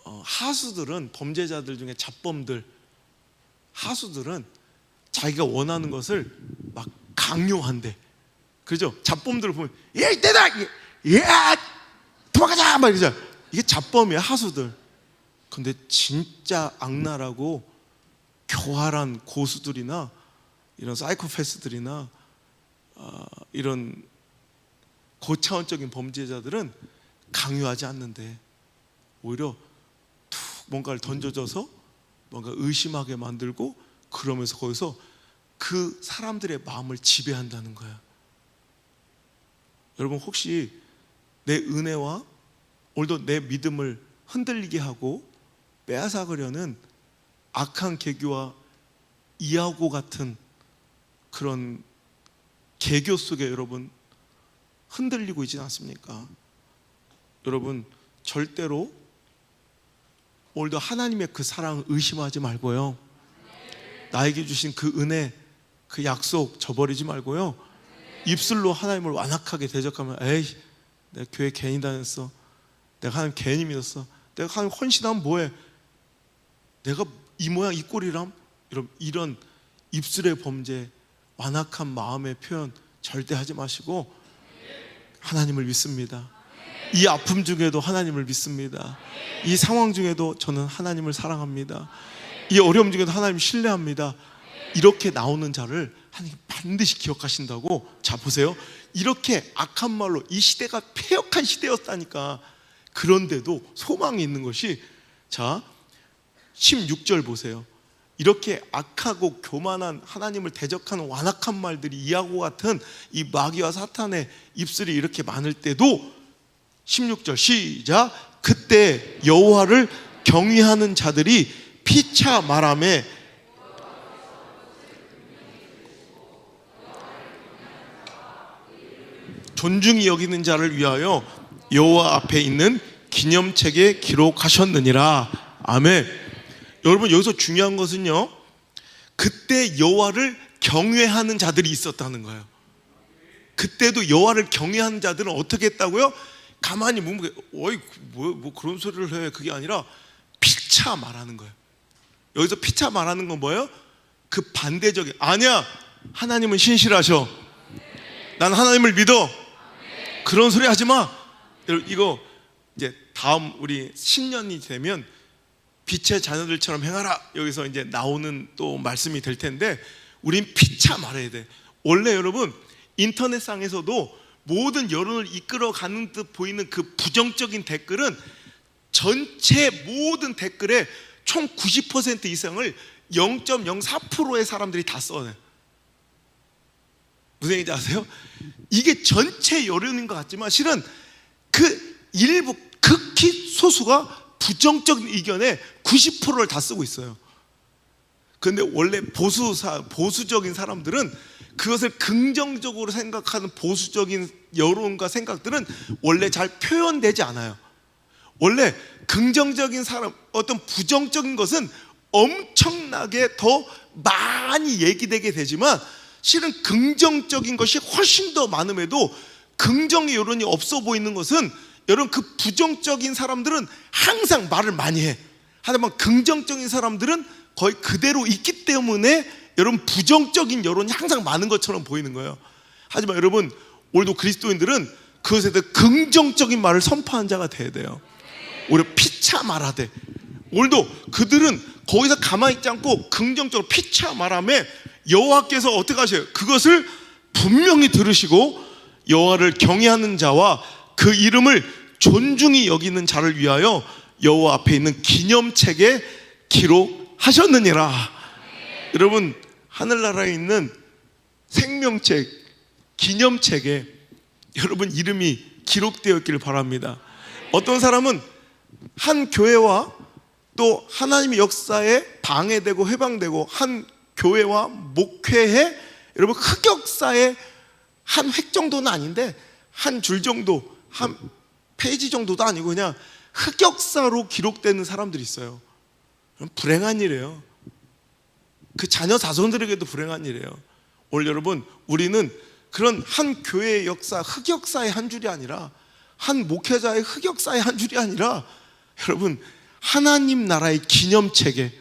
하수들은 범죄자들 중에 잡범들, 하수들은 자기가 원하는 것을 막 강요한대. 그죠? 잡범들을 보면 이때다, 도망가자 막 이러죠. 이게 잡범이야. 하수들. 근데 진짜 악랄하고 교활한 고수들이나 이런 사이코패스들이나 이런 고차원적인 범죄자들은 강요하지 않는데 오히려 툭 뭔가를 던져줘서 뭔가 의심하게 만들고, 그러면서 거기서 그 사람들의 마음을 지배한다는 거야. 여러분, 혹시 내 은혜와 오늘도 내 믿음을 흔들리게 하고 빼앗아가려는 악한 계교와 이하고 같은 그런 계교 속에 여러분 흔들리고 있지 않습니까? 여러분, 절대로 오늘도 하나님의 그 사랑을 의심하지 말고요, 나에게 주신 그 은혜, 그 약속 저버리지 말고요, 입술로 하나님을 완악하게 대적하면, 에이, 내가 교회 괜히 다녔어, 내가 하나님 괜히 믿었어, 내가 하나님 헌신하면 뭐해, 내가 이 모양 이 꼴이람, 이런 입술의 범죄, 완악한 마음의 표현 절대 하지 마시고 하나님을 믿습니다. 이 아픔 중에도 하나님을 믿습니다. 이 상황 중에도 저는 하나님을 사랑합니다. 이 어려움 중에도 하나님을 신뢰합니다. 이렇게 나오는 자를 하나님 반드시 기억하신다고. 자, 보세요. 이렇게 악한 말로 이 시대가 패역한 시대였다니까. 그런데도 소망이 있는 것이, 자 16절 보세요. 이렇게 악하고 교만한, 하나님을 대적하는 완악한 말들이 이하고 같은 이 마귀와 사탄의 입술이 이렇게 많을 때도 16절 시작. 그때 여호와를 경외하는 자들이 피차 말하며 존중히 여기는 자를 위하여 여호와 앞에 있는 기념책에 기록하셨느니라. 아멘. 여러분, 여기서 중요한 것은요, 그때 여호와를 경외하는 자들이 있었다는 거예요. 그때도 여호와를 경외하는 자들은 어떻게 했다고요? 가만히 묵묵히, 어이 뭐 그런 소리를 해, 그게 아니라 피차 말하는 거예요. 여기서 피차 말하는 건 뭐예요? 그 반대적인, 아니야, 하나님은 신실하셔, 난 하나님을 믿어, 그런 소리 하지 마. 여러분, 이거 이제 다음 우리 신년이 되면 빛의 자녀들처럼 행하라, 여기서 이제 나오는 또 말씀이 될 텐데, 우린 피차 말해야 돼. 원래 여러분, 인터넷상에서도 모든 여론을 이끌어가는 듯 보이는 그 부정적인 댓글은 전체 모든 댓글의 총 90% 이상을 0.04%의 사람들이 다 써내. 무슨 얘기인지 아세요? 이게 전체 여론인 것 같지만 실은 그 일부 극히 소수가 부정적인 의견에 90%를 다 쓰고 있어요. 그런데 원래 보수적인 사람들은 그것을 긍정적으로 생각하는 보수적인 여론과 생각들은 원래 잘 표현되지 않아요. 원래 긍정적인 사람, 어떤 부정적인 것은 엄청나게 더 많이 얘기되게 되지만 실은 긍정적인 것이 훨씬 더 많음에도 긍정의 여론이 없어 보이는 것은, 여러분, 그 부정적인 사람들은 항상 말을 많이 해. 하지만 긍정적인 사람들은 거의 그대로 있기 때문에 여러분 부정적인 여론이 항상 많은 것처럼 보이는 거예요. 하지만 여러분, 오늘도 그리스도인들은 그것에 대해 긍정적인 말을 선포한 자가 돼야 돼요. 오히려 피차 말하되, 오늘도 그들은 거기서 가만히 있지 않고 긍정적으로 피차 말하며 여호와께서 어떻게 하셔요? 그것을 분명히 들으시고 여호와를 경외하는 자와 그 이름을 존중히 여기는 자를 위하여 여호와 앞에 있는 기념책에 기록하셨느니라. 여러분, 하늘나라에 있는 생명책, 기념책에 여러분 이름이 기록되어 있기를 바랍니다. 어떤 사람은 한 교회와 또 하나님의 역사에 방해되고 해방되고, 한 교회와 목회에 여러분 흑역사의 한 획 정도는 아닌데 한 줄 정도, 한 페이지 정도도 아니고 그냥 흑역사로 기록되는 사람들이 있어요. 불행한 일이에요. 그 자녀 자손들에게도 불행한 일이에요. 오늘 여러분, 우리는 그런 한 교회의 역사, 흑역사의 한 줄이 아니라, 한 목회자의 흑역사의 한 줄이 아니라, 여러분 하나님 나라의 기념책에,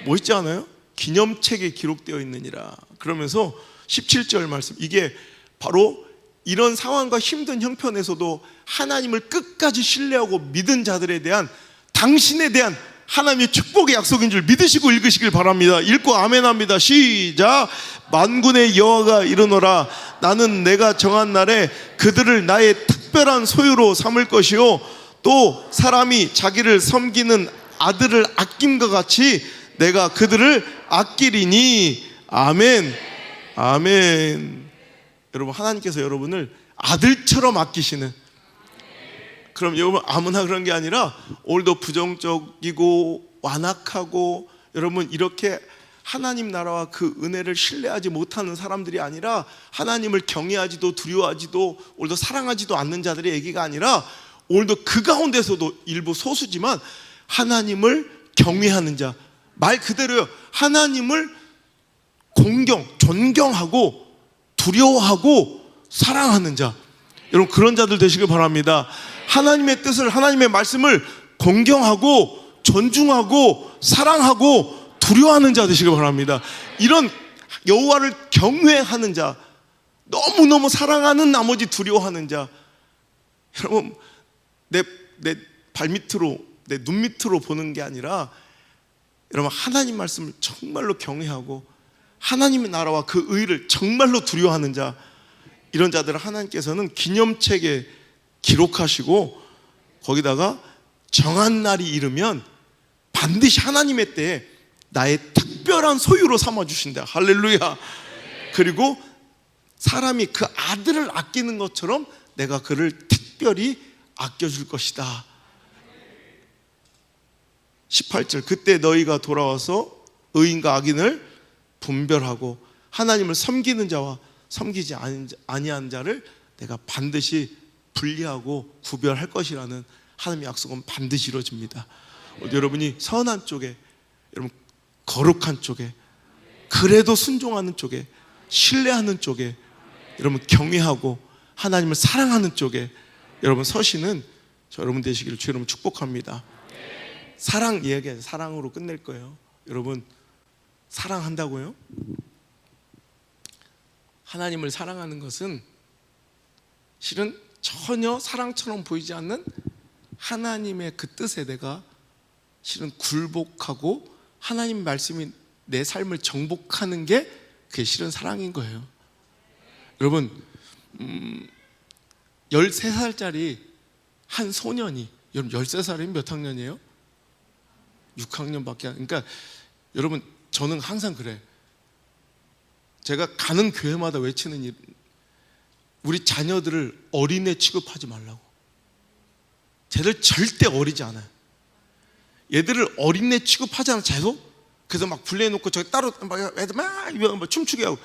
멋있지 않아요? 기념책에 기록되어 있느니라. 그러면서 17절 말씀, 이게 바로 이런 상황과 힘든 형편에서도 하나님을 끝까지 신뢰하고 믿은 자들에 대한 당신에 대한 하나님의 축복의 약속인 줄 믿으시고 읽으시길 바랍니다. 읽고 아멘합니다. 시작. 만군의 여호와가 이르노라. 나는 내가 정한 날에 그들을 나의 특별한 소유로 삼을 것이요, 또 사람이 자기를 섬기는 아들을 아낌과 같이 내가 그들을 아끼리니. 아멘. 아멘. 여러분, 하나님께서 여러분을 아들처럼 아끼시는, 그럼 여러분 아무나 그런 게 아니라 오늘도 부정적이고 완악하고 여러분 이렇게 하나님 나라와 그 은혜를 신뢰하지 못하는 사람들이 아니라, 하나님을 경외하지도 두려워하지도 오늘도 사랑하지도 않는 자들의 얘기가 아니라, 오늘도 그 가운데서도 일부 소수지만 하나님을 경외하는 자, 말 그대로요, 하나님을 존경하고 두려워하고 사랑하는 자, 여러분 그런 자들 되시길 바랍니다. 하나님의 뜻을, 하나님의 말씀을 공경하고 존중하고 사랑하고 두려워하는 자 되시길 바랍니다. 이런 여호와를 경외하는 자, 너무너무 사랑하는 나머지 두려워하는 자. 여러분, 내 발밑으로, 내 눈밑으로 보는 게 아니라, 여러분 하나님 말씀을 정말로 경외하고 하나님의 나라와 그 의를 정말로 두려워하는 자, 이런 자들을 하나님께서는 기념책에 기록하시고 거기다가 정한 날이 이르면 반드시 하나님의 때에 나의 특별한 소유로 삼아주신다. 할렐루야. 그리고 사람이 그 아들을 아끼는 것처럼 내가 그를 특별히 아껴줄 것이다. 18절, 그때 너희가 돌아와서 의인과 악인을 분별하고 하나님을 섬기는 자와 섬기지 아니하는 자를 내가 반드시 분리하고 구별할 것이라는 하나님의 약속은 반드시 이루어집니다. 여러분이 선한 쪽에, 여러분 거룩한 쪽에, 그래도 순종하는 쪽에, 신뢰하는 쪽에, 여러분 경외하고 하나님을 사랑하는 쪽에 여러분 서시는 저 여러분 되시기를 주 여러분 축복합니다. 사랑 이야기, 사랑으로 끝낼 거예요. 여러분 사랑한다고요? 하나님을 사랑하는 것은 실은 전혀 사랑처럼 보이지 않는 하나님의 그 뜻에 내가 실은 굴복하고 하나님 말씀이 내 삶을 정복하는 게 그게 실은 사랑인 거예요. 여러분 13살짜리 한 소년이, 여러분 13살이면 몇 학년이에요? 6학년밖에 안, 그러니까 여러분 저는 항상 그래. 제가 가는 교회마다 외치는 일, 우리 자녀들을 어린애 취급하지 말라고. 쟤들 절대 어리지 않아요. 얘들을 어린애 취급하지 않아요. 그래서 막 분리해놓고 저기 따로 막 애들 막 춤추게 하고,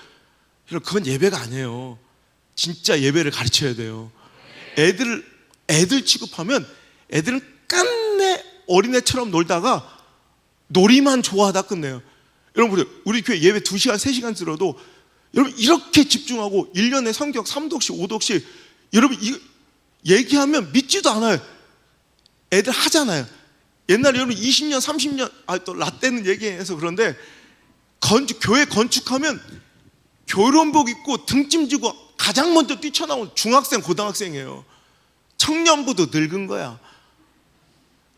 그건 예배가 아니에요. 진짜 예배를 가르쳐야 돼요. 애들 취급하면 애들은 끝내 어린애처럼 놀다가 놀이만 좋아하다 끝내요. 여러분 보세요. 우리 교회 예배 2시간 3시간 들어도 여러분 이렇게 집중하고 1년에 성경 3독씩 5독씩 여러분 얘기하면 믿지도 않아요. 애들 하잖아요. 옛날에 여러분 20년 30년 또 라떼는 얘기해서 그런데 교회 건축하면 교련복 입고 등짐지고 가장 먼저 뛰쳐나온 중학생 고등학생이에요. 청년부도 늙은 거야.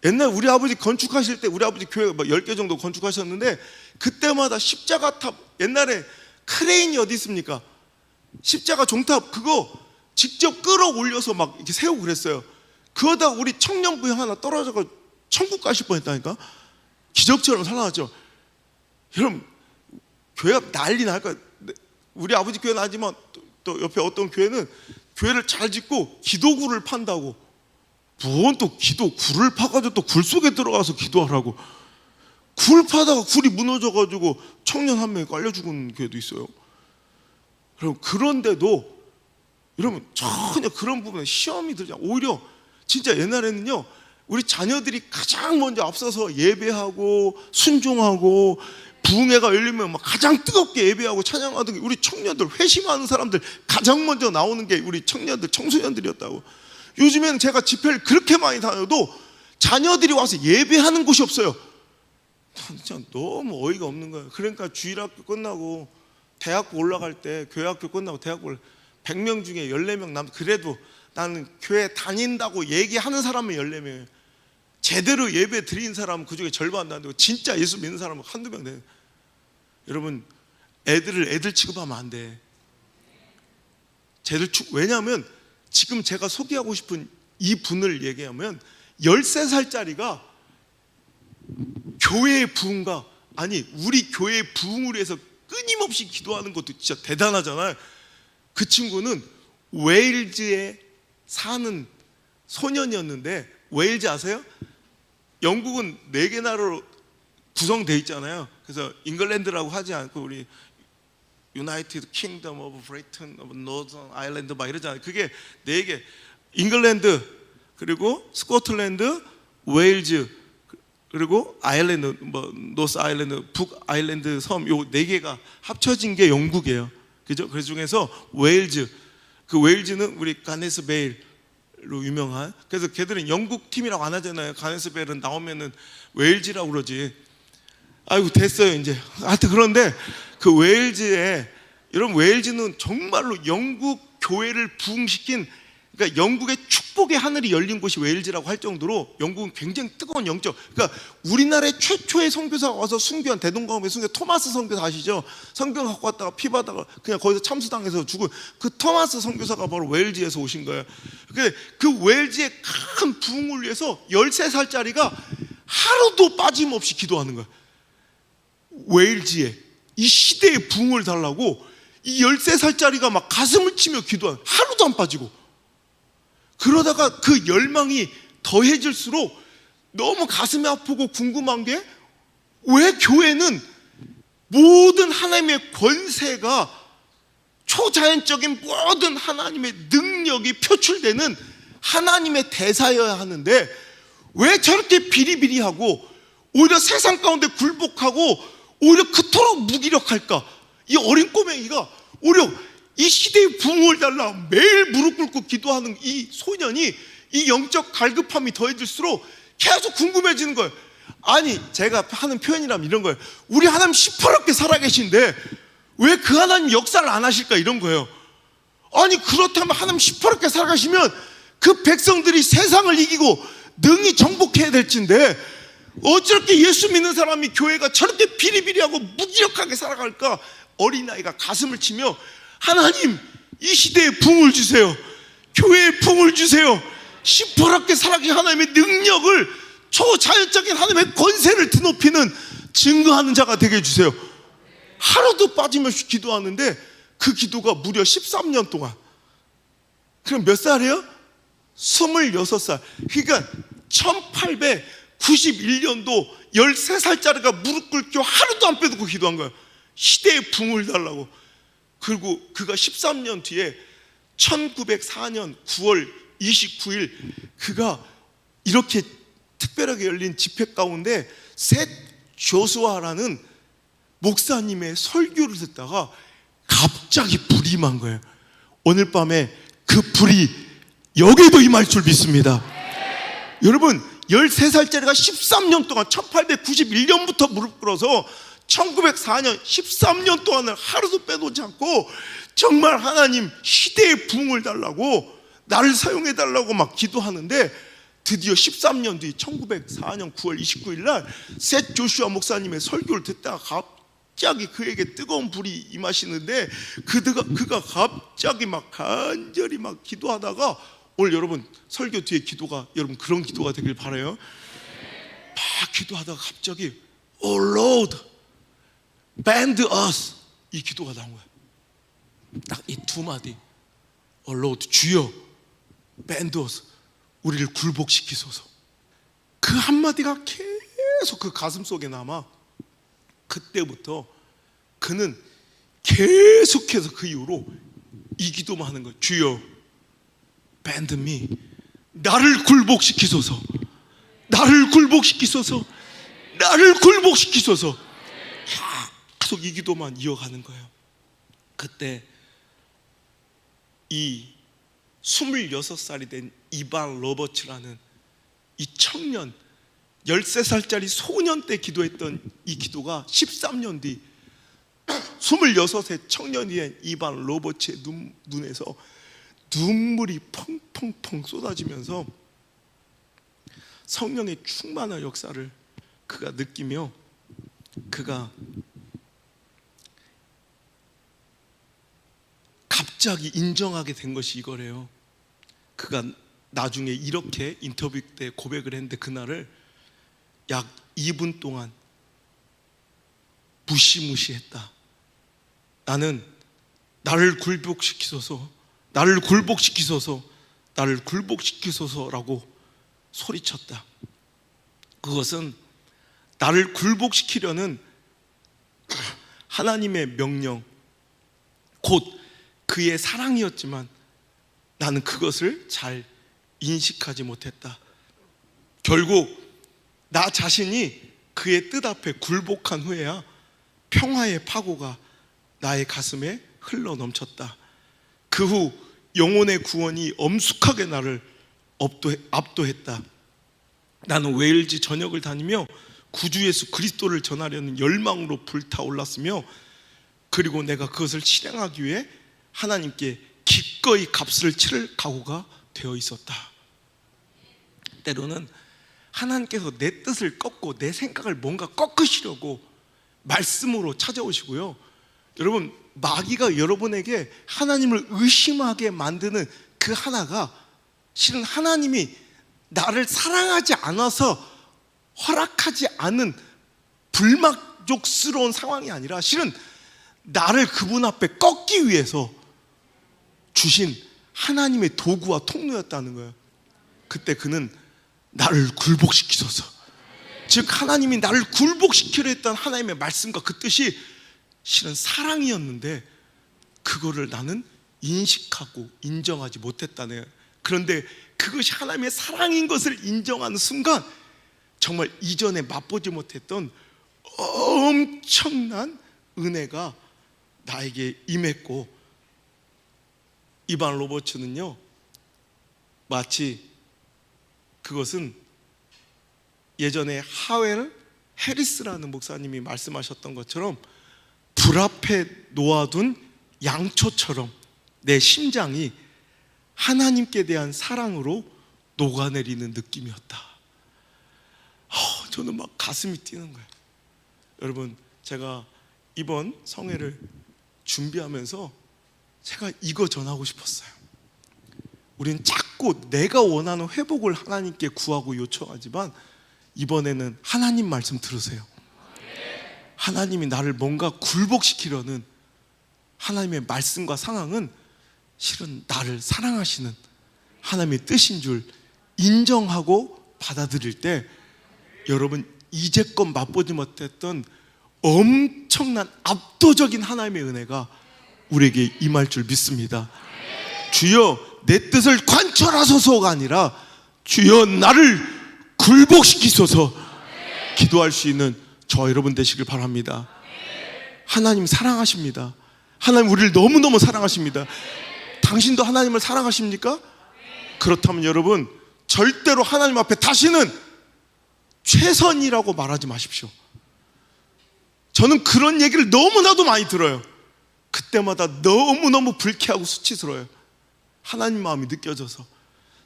옛날 우리 아버지 건축하실 때, 우리 아버지 교회 10개 정도 건축하셨는데 그때마다 십자가 탑, 옛날에 크레인이 어디 있습니까? 십자가 종탑 그거 직접 끌어올려서 막 이렇게 세우고 그랬어요. 그러다 우리 청년부 형 하나 떨어져서 천국 가실 뻔했다니까. 기적처럼 살아났죠. 여러분 교회가 난리 날 거야. 우리 아버지 교회는 아니지만 또 옆에 어떤 교회는 교회를 잘 짓고 기도굴을 판다고. 뭔 또 굴을 파가지고 또 굴 속에 들어가서 기도하라고. 굴 파다가 굴이 무너져가지고 청년 한 명이 깔려 죽은 교회도 있어요. 여러분 그런데도 여러분 전혀 그런 부분에 시험이 들지 않아요. 오히려 진짜 옛날에는요, 우리 자녀들이 가장 먼저 앞서서 예배하고 순종하고 부흥회가 열리면 막 가장 뜨겁게 예배하고 찬양하던 게 우리 청년들, 회심하는 사람들 가장 먼저 나오는 게 우리 청년들, 청소년들이었다고. 요즘에는 제가 집회를 그렇게 많이 다녀도 자녀들이 와서 예배하는 곳이 없어요. 진짜 너무 어이가 없는 거예요. 그러니까 주일학교 끝나고 대학교 올라갈 때, 교회학교 끝나고 대학교 올라갈 때 100명 중에 14명 그래도 나는 교회 다닌다고 얘기하는 사람은 14명이에요. 제대로 예배 드린 사람은 그중에 절반도 안 되고 진짜 예수 믿는 사람은 한두 명 돼요. 여러분, 애들 취급하면 안 돼. 왜냐하면 지금 제가 소개하고 싶은 이 분을 얘기하면 13살짜리가 교회의 부흥과, 아니 우리 교회의 부흥을 위해서 끊임없이 기도하는 것도 진짜 대단하잖아요. 그 친구는 웨일즈에 사는 소년이었는데, 웨일즈 아세요? 영국은 4개 나라로 구성되어 있잖아요. 그래서 잉글랜드라고 하지 않고 우리 유나이티드 킹덤 오브 브리튼 오브 노던 아일랜드 막 이러잖아요. 그게 4개, 잉글랜드, 그리고 스코틀랜드, 웨일즈, 그리고 아일랜드, 뭐 노스 아일랜드, 북 아일랜드 섬, 요 4개가 합쳐진 게 영국이에요. 그죠? 그 중에서 웨일즈, 그 웨일즈는 우리 가네스 베일로 유명한, 그래서 걔들은 영국 팀이라고 안 하잖아요. 가네스 베일은 나오면은 웨일즈라고 그러지. 아이고 됐어요 이제. 하여튼 그런데 그 웨일즈에, 여러분 웨일즈는 정말로 영국 교회를 부흥시킨, 그러니까 영국의 축복의 하늘이 열린 곳이 웨일즈라고 할 정도로 영국은 굉장히 뜨거운 영적, 그러니까 우리나라의 최초의 선교사가 와서 순교한, 대동강업의 순교 토마스 선교사 아시죠? 성경 갖고 왔다가 피받다가 그냥 거기서 참수당해서 죽은 그 토마스 선교사가 바로 웨일즈에서 오신 거예요. 근데 그 웨일즈의 큰 부흥을 위해서 13살짜리가 하루도 빠짐없이 기도하는 거예요. 웨일즈에 이 시대의 부흥을 달라고 이 13살짜리가 막 가슴을 치며 기도하는, 하루도 안 빠지고. 그러다가 그 열망이 더해질수록 너무 가슴이 아프고 궁금한 게, 왜 교회는 모든 하나님의 권세가, 초자연적인 모든 하나님의 능력이 표출되는 하나님의 대사여야 하는데 왜 저렇게 비리비리하고 오히려 세상 가운데 굴복하고 오히려 그토록 무기력할까? 이 어린 꼬맹이가 오히려 이 시대의 부흥을 달라 매일 무릎 꿇고 기도하는 이 소년이, 이 영적 갈급함이 더해질수록 계속 궁금해지는 거예요. 아니 제가 하는 표현이라면 이런 거예요. 우리 하나님 시퍼렇게 살아계신데 왜 그 하나님 역사를 안 하실까, 이런 거예요. 아니 그렇다면 하나님 시퍼렇게 살아가시면 그 백성들이 세상을 이기고 능히 정복해야 될진데 어찌렇게 예수 믿는 사람이 교회가 저렇게 비리비리하고 무기력하게 살아갈까? 어린아이가 가슴을 치며 하나님 이 시대에 부흥을 주세요. 교회에 부흥을 주세요. 시퍼렇게 살아가게 하나님의 능력을, 초자연적인 하나님의 권세를 드높이는 증거하는 자가 되게 해주세요. 하루도 빠짐없이 기도하는데 그 기도가 무려 13년 동안. 그럼 몇 살이에요? 26살. 그러니까 1891년도 13살짜리가 무릎 꿇고 하루도 안 빼놓고 기도한 거예요. 시대의 붕을 달라고. 그리고 그가 13년 뒤에 1904년 9월 29일 그가 이렇게 특별하게 열린 집회 가운데 셋 조수아라는 목사님의 설교를 듣다가 갑자기 불이 임한 거예요. 오늘 밤에 그 불이 여기에도 임할 줄 믿습니다. 여러분 13살짜리가 13년 동안 1891년부터 무릎 꿇어서 1904년 13년 동안을 하루도 빼놓지 않고 정말 하나님 시대의 부흥을 달라고, 나를 사용해 달라고 막 기도하는데, 드디어 13년 뒤 1904년 9월 29일 날 셋 조슈아 목사님의 설교를 듣다가 갑자기 그에게 뜨거운 불이 임하시는데 그가 갑자기 막 간절히 막 기도하다가, 오늘 여러분 설교 뒤에 기도가, 여러분 그런 기도가 되길 바라요. 막 기도하다가 갑자기 Oh Lord, bend us, 이 기도가 나온 거예요. 딱 이 두 마디, Oh Lord, 주여, bend us, 우리를 굴복시키소서. 그 한마디가 계속 그 가슴 속에 남아. 그때부터 그는 계속해서 그 이후로 이 기도만 하는 거예요. 주여, bend me, 나를 굴복시키소서, 나를 굴복시키소서, 나를 굴복시키소서. 계속 이 기도만 이어가는 거예요. 그때 이 26살이 된 이반 로버츠라는 이 청년, 13살짜리 소년 때 기도했던 이 기도가 13년 뒤 26의 청년이 된 이반 로버츠의 눈에서 눈물이 펑펑펑 쏟아지면서 성령의 충만한 역사를 그가 느끼며 그가 갑자기 인정하게 된 것이 이거래요. 그가 나중에 이렇게 인터뷰 때 고백을 했는데, 그날을 약 2분 동안 무시무시했다. 나는 나를 굴복시키소서, 나를 굴복시키소서, 나를 굴복시키소서라고 소리쳤다. 그것은 나를 굴복시키려는 하나님의 명령, 곧 그의 사랑이었지만 나는 그것을 잘 인식하지 못했다. 결국 나 자신이 그의 뜻 앞에 굴복한 후에야 평화의 파고가 나의 가슴에 흘러 넘쳤다. 그 후 영혼의 구원이 엄숙하게 나를 압도했다. 나는 웨일즈 전역을 다니며 구주 예수 그리스도를 전하려는 열망으로 불타올랐으며, 그리고 내가 그것을 실행하기 위해 하나님께 기꺼이 값을 치를 각오가 되어 있었다. 때로는 하나님께서 내 뜻을 꺾고 내 생각을 뭔가 꺾으시려고 말씀으로 찾아오시고요, 여러분, 마귀가 여러분에게 하나님을 의심하게 만드는 그 하나가 실은 하나님이 나를 사랑하지 않아서 허락하지 않은 불만족스러운 상황이 아니라 실은 나를 그분 앞에 꺾기 위해서 주신 하나님의 도구와 통로였다는 거예요. 그때 그는 나를 굴복시키소서, 즉 하나님이 나를 굴복시키려 했던 하나님의 말씀과 그 뜻이 실은 사랑이었는데 그거를 나는 인식하고 인정하지 못했다네요. 그런데 그것이 하나님의 사랑인 것을 인정하는 순간 정말 이전에 맛보지 못했던 엄청난 은혜가 나에게 임했고, 이반 로버츠는요, 마치 그것은 예전에 하웰 해리스라는 목사님이 말씀하셨던 것처럼 불 앞에 놓아둔 양초처럼 내 심장이 하나님께 대한 사랑으로 녹아내리는 느낌이었다. 저는 막 가슴이 뛰는 거예요. 여러분, 제가 이번 성회를 준비하면서 제가 이거 전하고 싶었어요. 우리는 자꾸 내가 원하는 회복을 하나님께 구하고 요청하지만 이번에는 하나님 말씀 들으세요. 하나님이 나를 뭔가 굴복시키려는 하나님의 말씀과 상황은 실은 나를 사랑하시는 하나님의 뜻인 줄 인정하고 받아들일 때, 여러분, 이제껏 맛보지 못했던 엄청난 압도적인 하나님의 은혜가 우리에게 임할 줄 믿습니다. 주여 내 뜻을 관철하소서가 아니라 주여 나를 굴복시키소서 기도할 수 있는 저 여러분 되시길 바랍니다. 하나님 사랑하십니다. 하나님 우리를 너무너무 사랑하십니다. 당신도 하나님을 사랑하십니까? 그렇다면 여러분, 절대로 하나님 앞에 다시는 최선이라고 말하지 마십시오. 저는 그런 얘기를 너무나도 많이 들어요. 그때마다 너무너무 불쾌하고 수치스러워요. 하나님 마음이 느껴져서.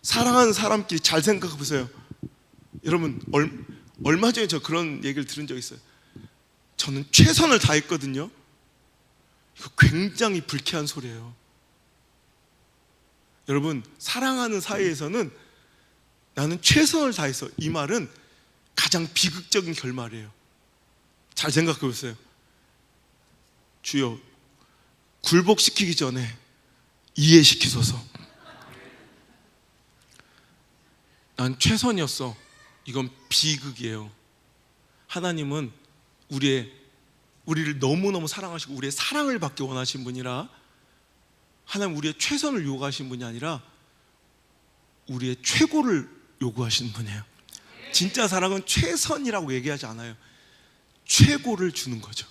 사랑하는 사람끼리 잘 생각해 보세요. 여러분, 얼마 전에 저 그런 얘기를 들은 적 있어요. 저는 최선을 다했거든요. 이거 굉장히 불쾌한 소리예요. 여러분, 사랑하는 사이에서는 나는 최선을 다해서, 이 말은 가장 비극적인 결말이에요. 잘 생각해 보세요. 주여 굴복시키기 전에 이해시키소서. 난 최선이었어. 이건 비극이에요. 하나님은 우리를 너무너무 사랑하시고 우리의 사랑을 받기 원하신 분이라, 하나님 우리의 최선을 요구하신 분이 아니라 우리의 최고를 요구하시는 분이에요. 진짜 사랑은 최선이라고 얘기하지 않아요. 최고를 주는 거죠.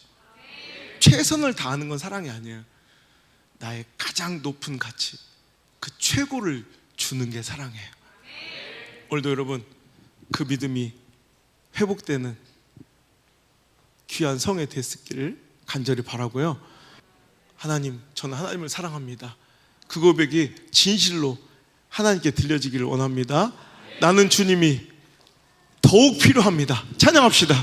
최선을 다하는 건 사랑이 아니에요. 나의 가장 높은 가치, 그 최고를 주는 게 사랑이에요. 오늘도 여러분, 그 믿음이 회복되는 귀한 성회 됐기를 간절히 바라고요. 하나님, 저는 하나님을 사랑합니다. 그 고백이 진실로 하나님께 들려지기를 원합니다. 나는 주님이 더욱 필요합니다. 찬양합시다.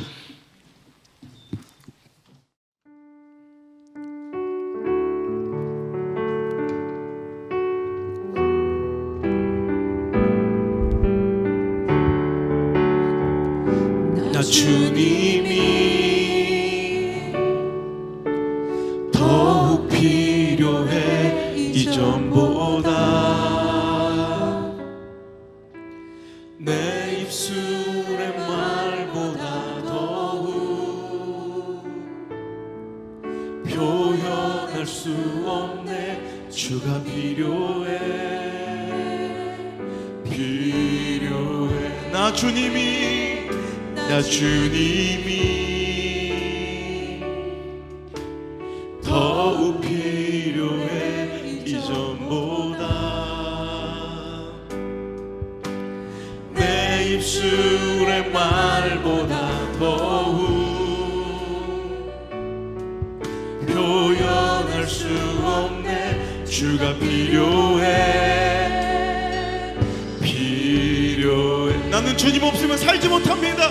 나 주님이 더욱 필요해 이전보다 내 입술의 말보다 더욱 표현할 수 없네. 주가 필요해 필요해. 나 주님이 더욱 필요해 이전보다 내 입술의 말보다 더욱 표현할 수 없네. 주가 필요해 필요해. 나는 주님 없으면 살지 못합니다.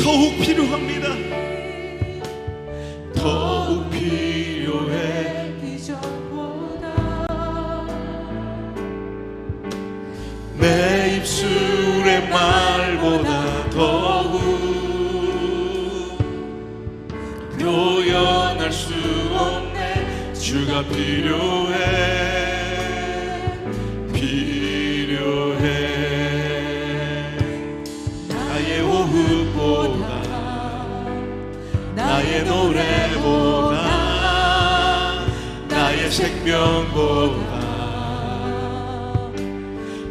더욱 필요합니다. 더욱 필요해 이전보다 내 입술의 말보다 더욱 표현할 수 없네. 주가 필요해 필요해. 나의 호흡보다 나의 노래보다 나의 생명보다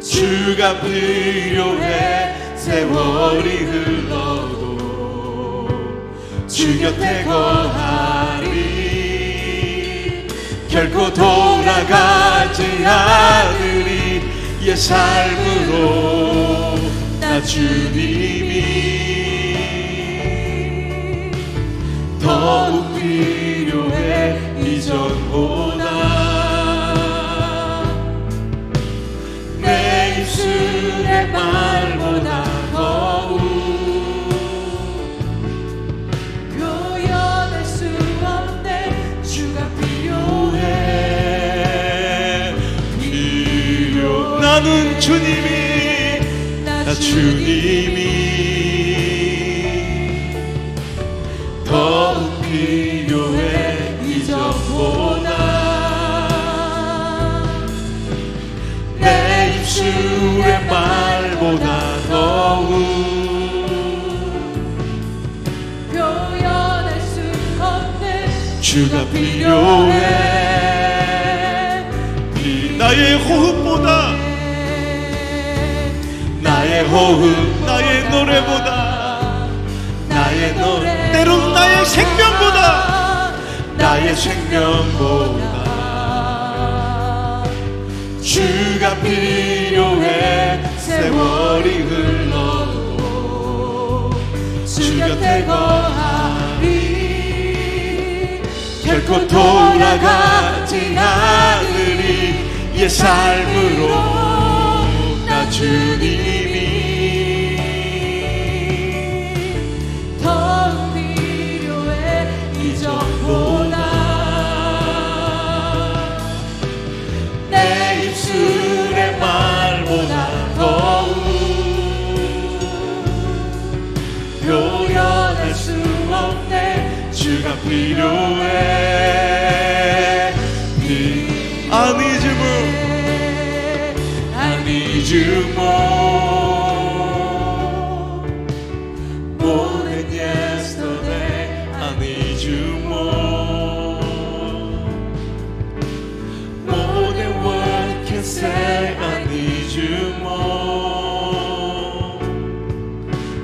주가 필요해. 세월이 흘러도 주 곁에 거하리. 결코 돌아가지 않으리. 옛 삶으로 나 주님이 더욱 필요해 이전보다 내 입술의 말보다 더욱 표현할 수 없네. 주가 필요해 필요. 나는 주님이 나 주님이 더욱 필요해 이전보다 내 입술의 말보다 더욱 표현할 수 없네. 주가 필요해 나의 호흡보다 나의 호흡 나의 노래보다 나의 노래 때로는 나의 생명보다 나의 생명보다 주가 필요해. 세월이 흘러도 주 곁에 거하리. 결코 돌아가지 않으리. 옛 삶으로 나 주님이 더욱 필요해 이전보다 내 입술의 말보다 더욱 표현할 수 없네. 주가 필요해 I need you more I need you more than yesterday. I need you more than words can say. I need you more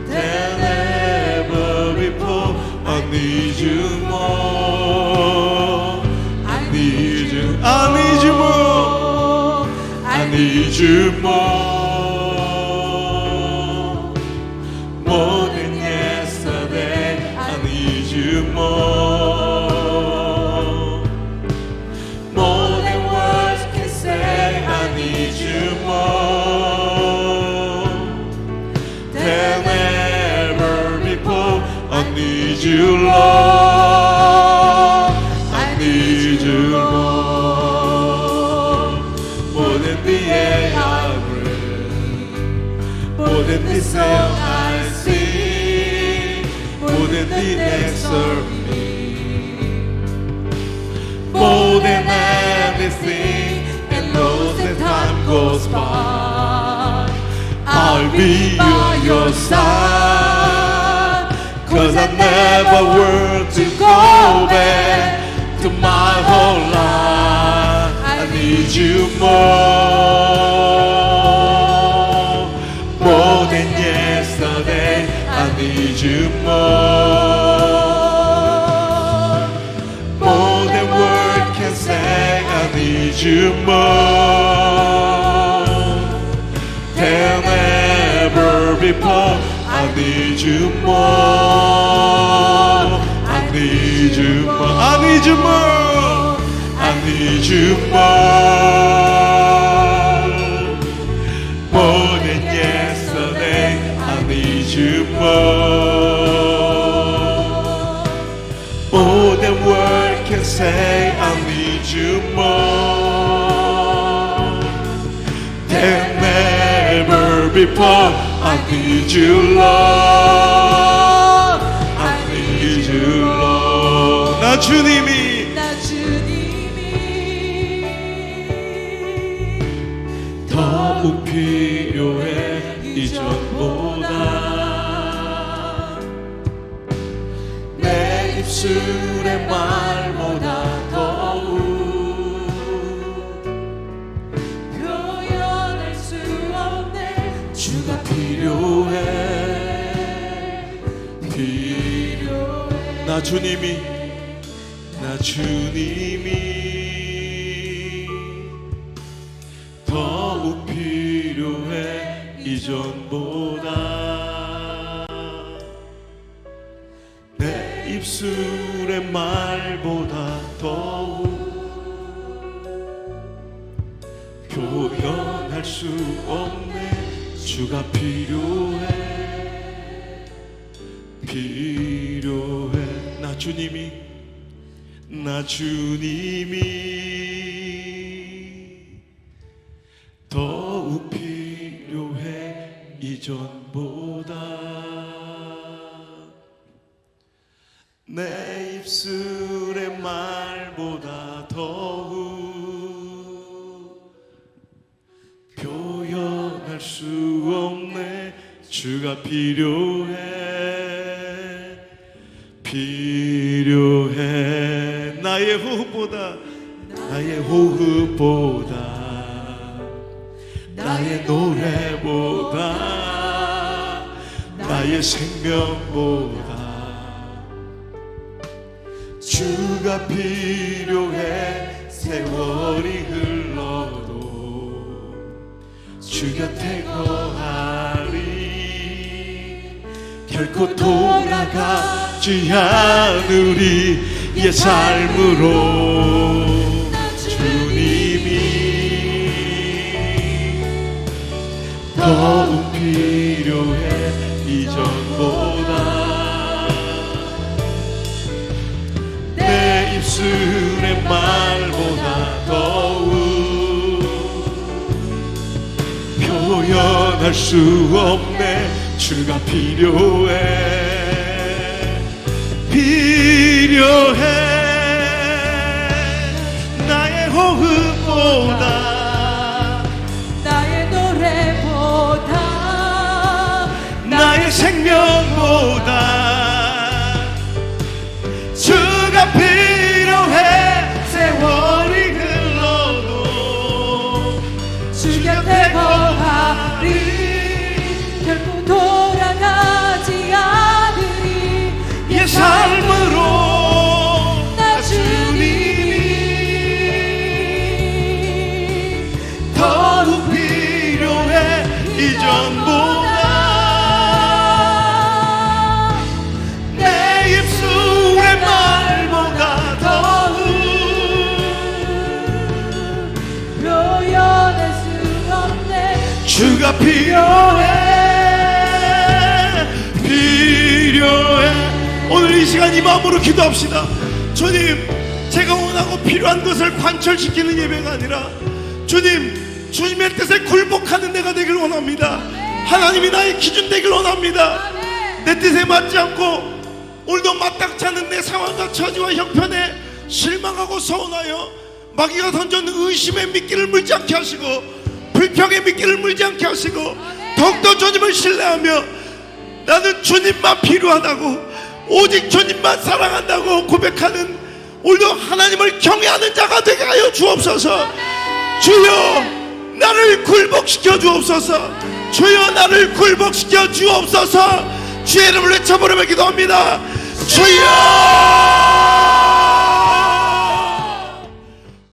than ever before. I need you more. I need you. I need you more. I need you more than yesterday. I need you more than words can say. I need you more goes by, I'll be on your side. 'Cause I never want to go back to my whole life. I need you more than yesterday. I need you more than word can say. I need you more than ever before. I need you more. I need you more. I need you more. I need you more than yesterday. I need you more than word can say. I need you more than ever before. I need you, Lord. I need you, Lord. 나 주님이 더욱 필요해 이전보다. 내 입술의 말보다 더욱 표현할 수 없네. 주가 필요해. 나 주님이 더욱 필요해 이전보다. 내 입술의 말보다 더욱 표현할 수 없네. 주가 필요해. 나 주님이 더욱 필요해 이전보다. 내 입술의 말보다 더욱 표현할 수 없네. 주가 필요해. 나의 호흡보다 나의 노래보다 나의 생명보다 주가 필요해. 세월이 흘러도 주 곁에 거하리. 결코 돌아가지 않으리. 의 삶으로 주님이 더욱 필요해 이전보다. 내 입술의 말보다 더욱 표현할 수 없네. 주가 필요해. 나의 호흡보다 나의 노래보다 나의 생명보다 주가 필요해. 세월이 흘러도 주 곁에 거하리. 결코 돌아가지 않으리. 이 삶으로 나 주님이 더욱 필요해 이전보다. 내 입술의 말보다 더욱 표현할 수 없네. 주가 필요해. 오늘 이 시간 이 마음으로 기도합시다. 주님, 제가 원하고 필요한 것을 관철시키는 예배가 아니라 주님의 뜻에 굴복하는 내가 되길 원합니다. 하나님이 나의 기준 되길 원합니다. 내 뜻에 맞지 않고 오늘도 마땅치 않은 내 상황과 처지와 형편에 실망하고 서운하여 마귀가 던져는 의심의 미끼를 물지 않게 하시고 불평의 미끼를 물지 않게 하시고 더욱더 주님을 신뢰하며 나는 주님만 필요하다고 오직 주님만 사랑한다고 고백하는 오늘도 하나님을 경외하는 자가 되게 하여 주옵소서. 주여 나를 굴복시켜 주옵소서. 주여 나를 굴복시켜 주옵소서. 주의 이름을 외쳐부르며 기도합니다. 주여